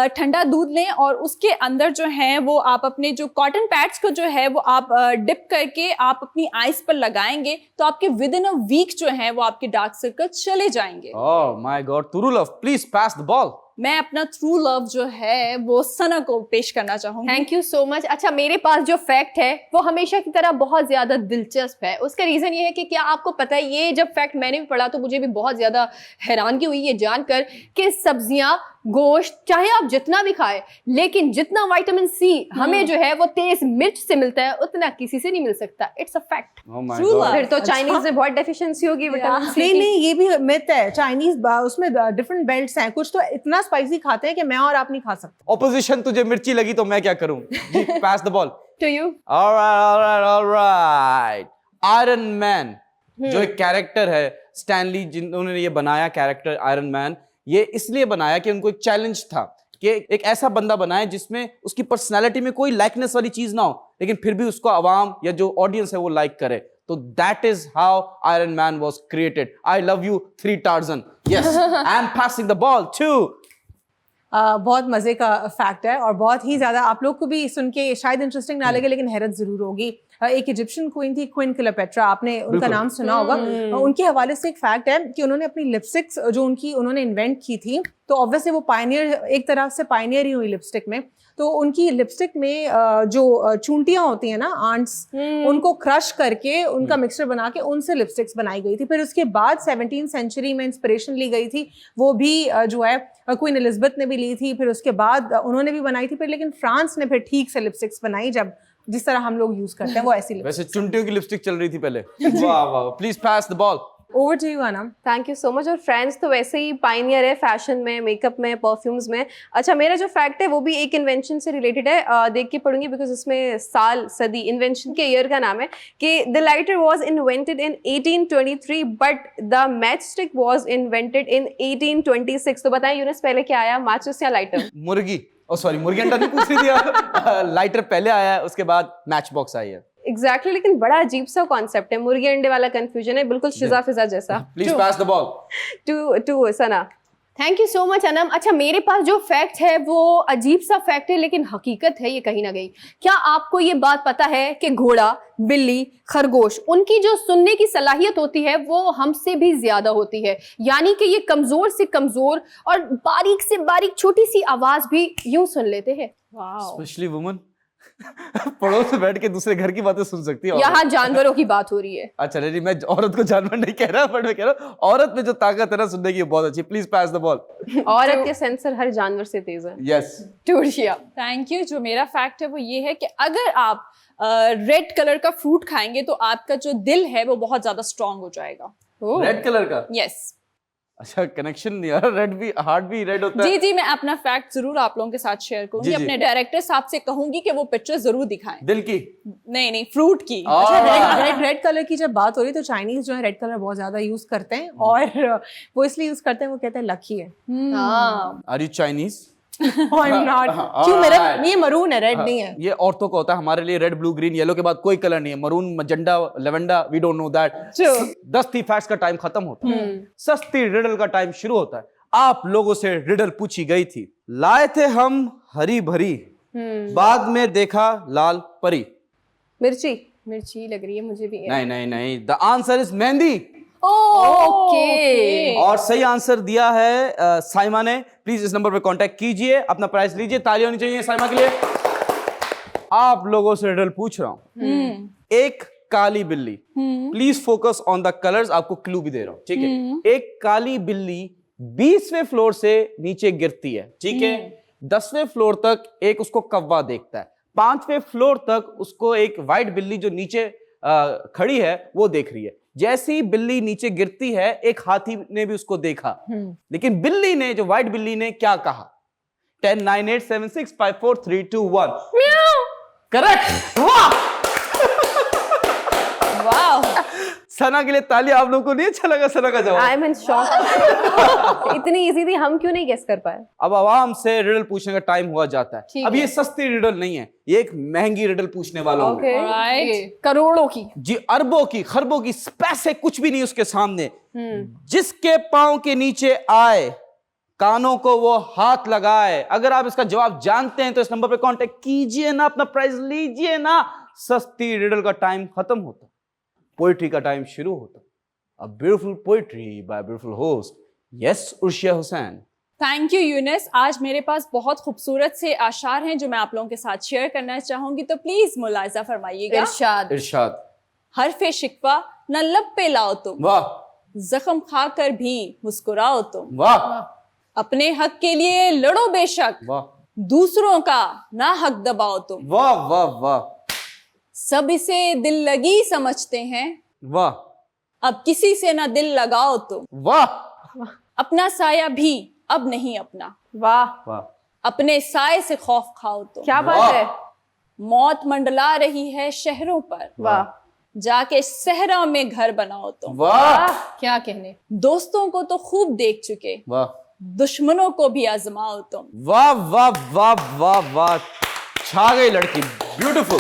ठंडा दूध लें और उसके अंदर जो है वो आप अपने जो कॉटन पैड्स को जो है वो आप डिप करके आप अपनी आईज पर लगाएंगे तो आपके विद इन अ वीक जो है वो आपके डार्क सर्कल चले जाएंगे।
ओह माय गॉड, तुरुल, प्लीज पास द बॉल।
मैं अपना ट्रू लव जो है वो सना को पेश करना चाहूंगी।
Thank you so much. अच्छा, मेरे पास जो फैक्ट है वो हमेशा की तरह बहुत ज्यादा दिलचस्प है। उसका रीजन ये है कि क्या आपको पता है, ये जब फैक्ट मैंने भी पढ़ा तो मुझे भी बहुत ज्यादा हैरानगी हुई ये जानकर कि सब्जियां, गोश्त, चाहे आप जितना भी खाए, लेकिन जितना विटामिन सी हमें जो है वो तेज मिर्च से मिलता है उतना किसी से नहीं मिल सकता। It's a fact.
Oh my
True
God.
love।
फिर तो चाइनीज में बहुत डेफिशिएंसी होगी विटामिन सी
नहीं
की।
नहीं, ये भी मिथ है। चाइनीज उसमें डिफरेंट बेल्ट्स हैं, कुछ तो इतना स्पाइसी खाते हैं कि मैं और आप नहीं खा सकते।
ऑपोजिशन, तुझे मिर्ची लगी तो मैं क्या करूं? जी, pass the ball.
To you.
Alright. Iron Man जो एक कैरेक्टर है, स्टैनली जिन्होंने ये बनाया कैरेक्टर आयरन मैन, ये इसलिए बनाया कि उनको एक चैलेंज था कि एक ऐसा बंदा बनाए जिसमें उसकी पर्सनालिटी में कोई लाइकनेस वाली चीज ना हो, लेकिन फिर भी उसको आवाम या जो ऑडियंस है वो लाइक करे। तो that is how Iron Man was created. I love you 3 Tarzan. Yes, I am passing the ball to.
बहुत मजे का फैक्ट है और बहुत ही ज्यादा आप लोग को भी सुन के शायद इंटरेस्टिंग ना लगे लेकिन हैरत जरूर होगी। एक इजिप्शियन क्वीन थी, क्वीन क्लियोपेट्रा, आपने उनका
बिल्कुल।
नाम सुना होगा। उनके हवाले से एक फैक्ट है कि उन्होंने अपनी लिपस्टिक्स जो उन्होंने इन्वेंट की थी, तो ऑब्वियसली वो पायनियर, एक तरह से पायनियर ही हुई लिपस्टिक में। तो उनकी लिपस्टिक में जो चूंटियां होती हैं ना, आंट्स, उनको क्रश करके उनका मिक्सचर बना के उनसे लिपस्टिक्स बनाई गई थी। फिर उसके बाद 17th सेंचुरी में इंस्पिरेशन ली गई थी, वो भी जो है क्वीन एलिजाबेथ ने भी ली थी, फिर उसके बाद उन्होंने भी बनाई थी। फिर लेकिन फ्रांस ने फिर ठीक से लिपस्टिक्स बनाई, जब जिस तरह हम लोग यूज करते हैं वो ऐसी
वैसे चुंटियों की लिपस्टिक चल रही थी पहले। वाह वाह, please pass the ball.
Over to you Anam.
Thank you so much. और फ्रेंड्स तो वैसे ही पाइनियर है फैशन में, मेकअप में, परफ्यूम्स में। अच्छा, मेरा जो फैक्ट है वो भी एक इन्वेंशन से रिलेटेड है, देख के पढ़ूंगी बिकॉज इसमें साल, सदी, इन्वेंशन के ईयर का नाम है कि the lighter was invented in 1823 but the match stick was invented in 1826। तो बताएं यूनिस, पहले क्या आया, माचिस या लाइटर?
मुर्गी, ओ सॉरी, मुर्गी अंडा नहीं पूछ रही थी आप। लाइटर पहले आया है, उसके बाद मैच बॉक्स आई है।
एग्जैक्टली, लेकिन बड़ा अजीब सा कॉन्सेप्ट है, मुर्गी अंडे वाला कंफ्यूजन है, बिल्कुल शिजा फिजा जैसा।
Please pass the ball
to Sana.
Thank you so much Anam. अच्छा, मेरे पास जो फैक्ट है वो अजीब सा फैक्ट है लेकिन हकीकत है ये कहीं ना कहीं। क्या आपको ये बात पता है कि घोड़ा, बिल्ली, खरगोश, उनकी जो सुनने की सलाहियत होती है वो हमसे भी ज्यादा होती है। यानी कि ये कमजोर से कमजोर और बारीक से बारीक छोटी सी आवाज भी यूं सुन लेते हैं।
Specially woman. पड़ोस में बैठ के दूसरे घर की बातें सुन सकती है।
यहाँ जानवरों की बात हो रही है।
अच्छा नहीं, मैं औरत को जानवर नहीं कह रहा, बट मैं कह रहा हूँ औरत में जो ताकत है ना सुनने की, बहुत अच्छी। Please pass the ball.
औरत के सेंसर हर जानवर से तेज है।
यस,
टूर्शिया।
Thank you. जो मेरा फैक्ट है वो ये है कि अगर आप रेड कलर का फ्रूट खाएंगे तो आपका जो दिल है वो बहुत ज्यादा स्ट्रांग हो जाएगा।
रेड कलर का।
यस।
अच्छा, कनेक्शन यार, रेड भी, हार्ट भी रेड होता है।
जी जी, मैं अपना फैक्ट जरूर आप लोगों के साथ शेयर करूंगी।
जी, जी।
अपने डायरेक्टर साहब से कहूंगी कि वो पिक्चर जरूर दिखाएं।
दिल की?
नहीं, फ्रूट की।
अच्छा, रेड कलर की जब बात हो रही है तो चाइनीज जो है रेड कलर बहुत ज्यादा यूज करते हैं और वो इसलिए यूज करते हैं, वो कहते हैं लकी है।
हाँ।
Are you Chinese?
I'm not। क्यों, मेरा ये मरून है, रेड नहीं है।
ये औरतों का होता है, हमारे लिए रेड, ब्लू, ग्रीन, येलो के बाद कोई कलर नहीं है। Maroon, magenta, lavender, we don't know that. 10 थी फैक्ट्स का टाइम खत्म होता है, सस्ती रिडल का टाइम शुरू होता है। आप लोगों से रिडल पूछी गई थी। लाए थे हम हरी भरी, बाद में देखा लाल परी।
मिर्ची।
मिर्ची लग रही है मुझे भी।
नहीं, the answer is mehndi.
Okay.
और सही आंसर दिया है साइमा ने। प्लीज इस नंबर पे कांटेक्ट कीजिए, अपना प्राइस लीजिए। ताली होनी चाहिए साइमा के लिए। आप लोगों से रिडल पूछ रहा हूं। एक काली बिल्ली, please focus on the colours, आपको क्लू भी दे रहा हूं, ठीक है। एक काली बिल्ली 20वें फ्लोर से नीचे गिरती है, ठीक है। 10वें फ्लोर तक एक उसको कौवा देखता है। 5वें फ्लोर तक उसको एक व्हाइट बिल्ली जो नीचे खड़ी है वो देख रही है। जैसी बिल्ली नीचे गिरती है, एक हाथी ने भी उसको देखा, लेकिन बिल्ली ने, जो व्हाइट बिल्ली ने क्या कहा? 10 9 8 7 6 5 4 3 2 1। करेक्ट। वाह, सना के लिए ताली। आप लोगों को नहीं अच्छा लगा सना का जवाब?
I am in shock. इतनी इजी थी, हम क्यों नहीं गेस कर पाए?
अब आवाम से रिडल पूछने का टाइम हुआ जाता है।
ठीक
अब
है।
ये सस्ती रिडल नहीं है, ये एक महंगी रिडल पूछने वाला हूं।
ओके
राइट,
करोड़ों की।
जी, अरबों की, खरबों की, पैसे कुछ भी नहीं उसके सामने। जिसके पांव के नीचे आए, कानों को वो हाथ लगाए। अगर आप इसका जवाब जानते हैं तो इस नंबर पे कांटेक्ट कीजिए ना, अपना प्राइज लीजिए ना। सस्ती रिडल का टाइम खत्म होता, पोइट्री का टाइम शुरू होता। A beautiful poetry by beautiful host, yes Urshia Hussain.
Thank you Younis. आज मेरे पास बहुत खूबसूरत से आशार हैं जो मैं आप लोगों के साथ शेयर करना चाहूंगी, तो प्लीज मुलाजा फरमाइएगा।
इरशाद।
इरशाद।
हरफे शिकवा न लब पे लाओ तुम,
वाह
जख्म खाकर भी मुस्कुराओ तुम,
वाह
अपने हक के लिए लड़ो बेशक,
वाह
दूसरों का ना हक दबाओ तुम,
वाह वाह वाह
सब इसे दिल लगी समझते हैं,
वाह
अब किसी से ना दिल लगाओ तुम,
वाह
अपना साया भी अब नहीं अपना,
वाह,
वाह
अपने साए से खौफ खाओ तुम,
क्या बात
वाह।
है।
मौत मंडला रही है शहरों पर,
वाह
जाके सहरा में घर बनाओ तुम,
वाह
क्या कहने।
दोस्तों को तो खूब देख चुके,
वाह
दुश्मनों को भी आजमाओ तुम।
वाह वाह वाह वाह वाह, छा गई लड़की, ब्यूटीफुल।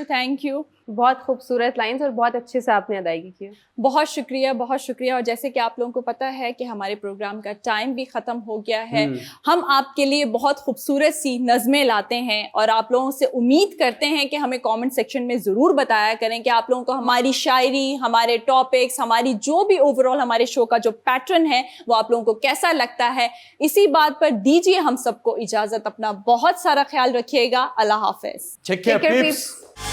Thank you.
बहुत खूबसूरत लाइंस और बहुत अच्छे से आपने अदायगी की।
बहुत शुक्रिया, बहुत शुक्रिया। और जैसे कि आप लोगों को पता है कि हमारे प्रोग्राम का टाइम भी ख़त्म हो गया है। हम आपके लिए बहुत खूबसूरत सी नज़में लाते हैं और आप लोगों से उम्मीद करते हैं कि हमें कमेंट सेक्शन में ज़रूर बताया करें कि आप लोगों को हमारी शायरी, हमारे टॉपिक्स, हमारी जो भी ओवरऑल हमारे शो का जो पैटर्न है वो आप लोगों को कैसा लगता है। इसी बात पर दीजिए हम सबको इजाज़त। अपना बहुत सारा ख्याल रखिएगा। अल्लाह हाफ़िज़।
Take care,
Take care,
peeps.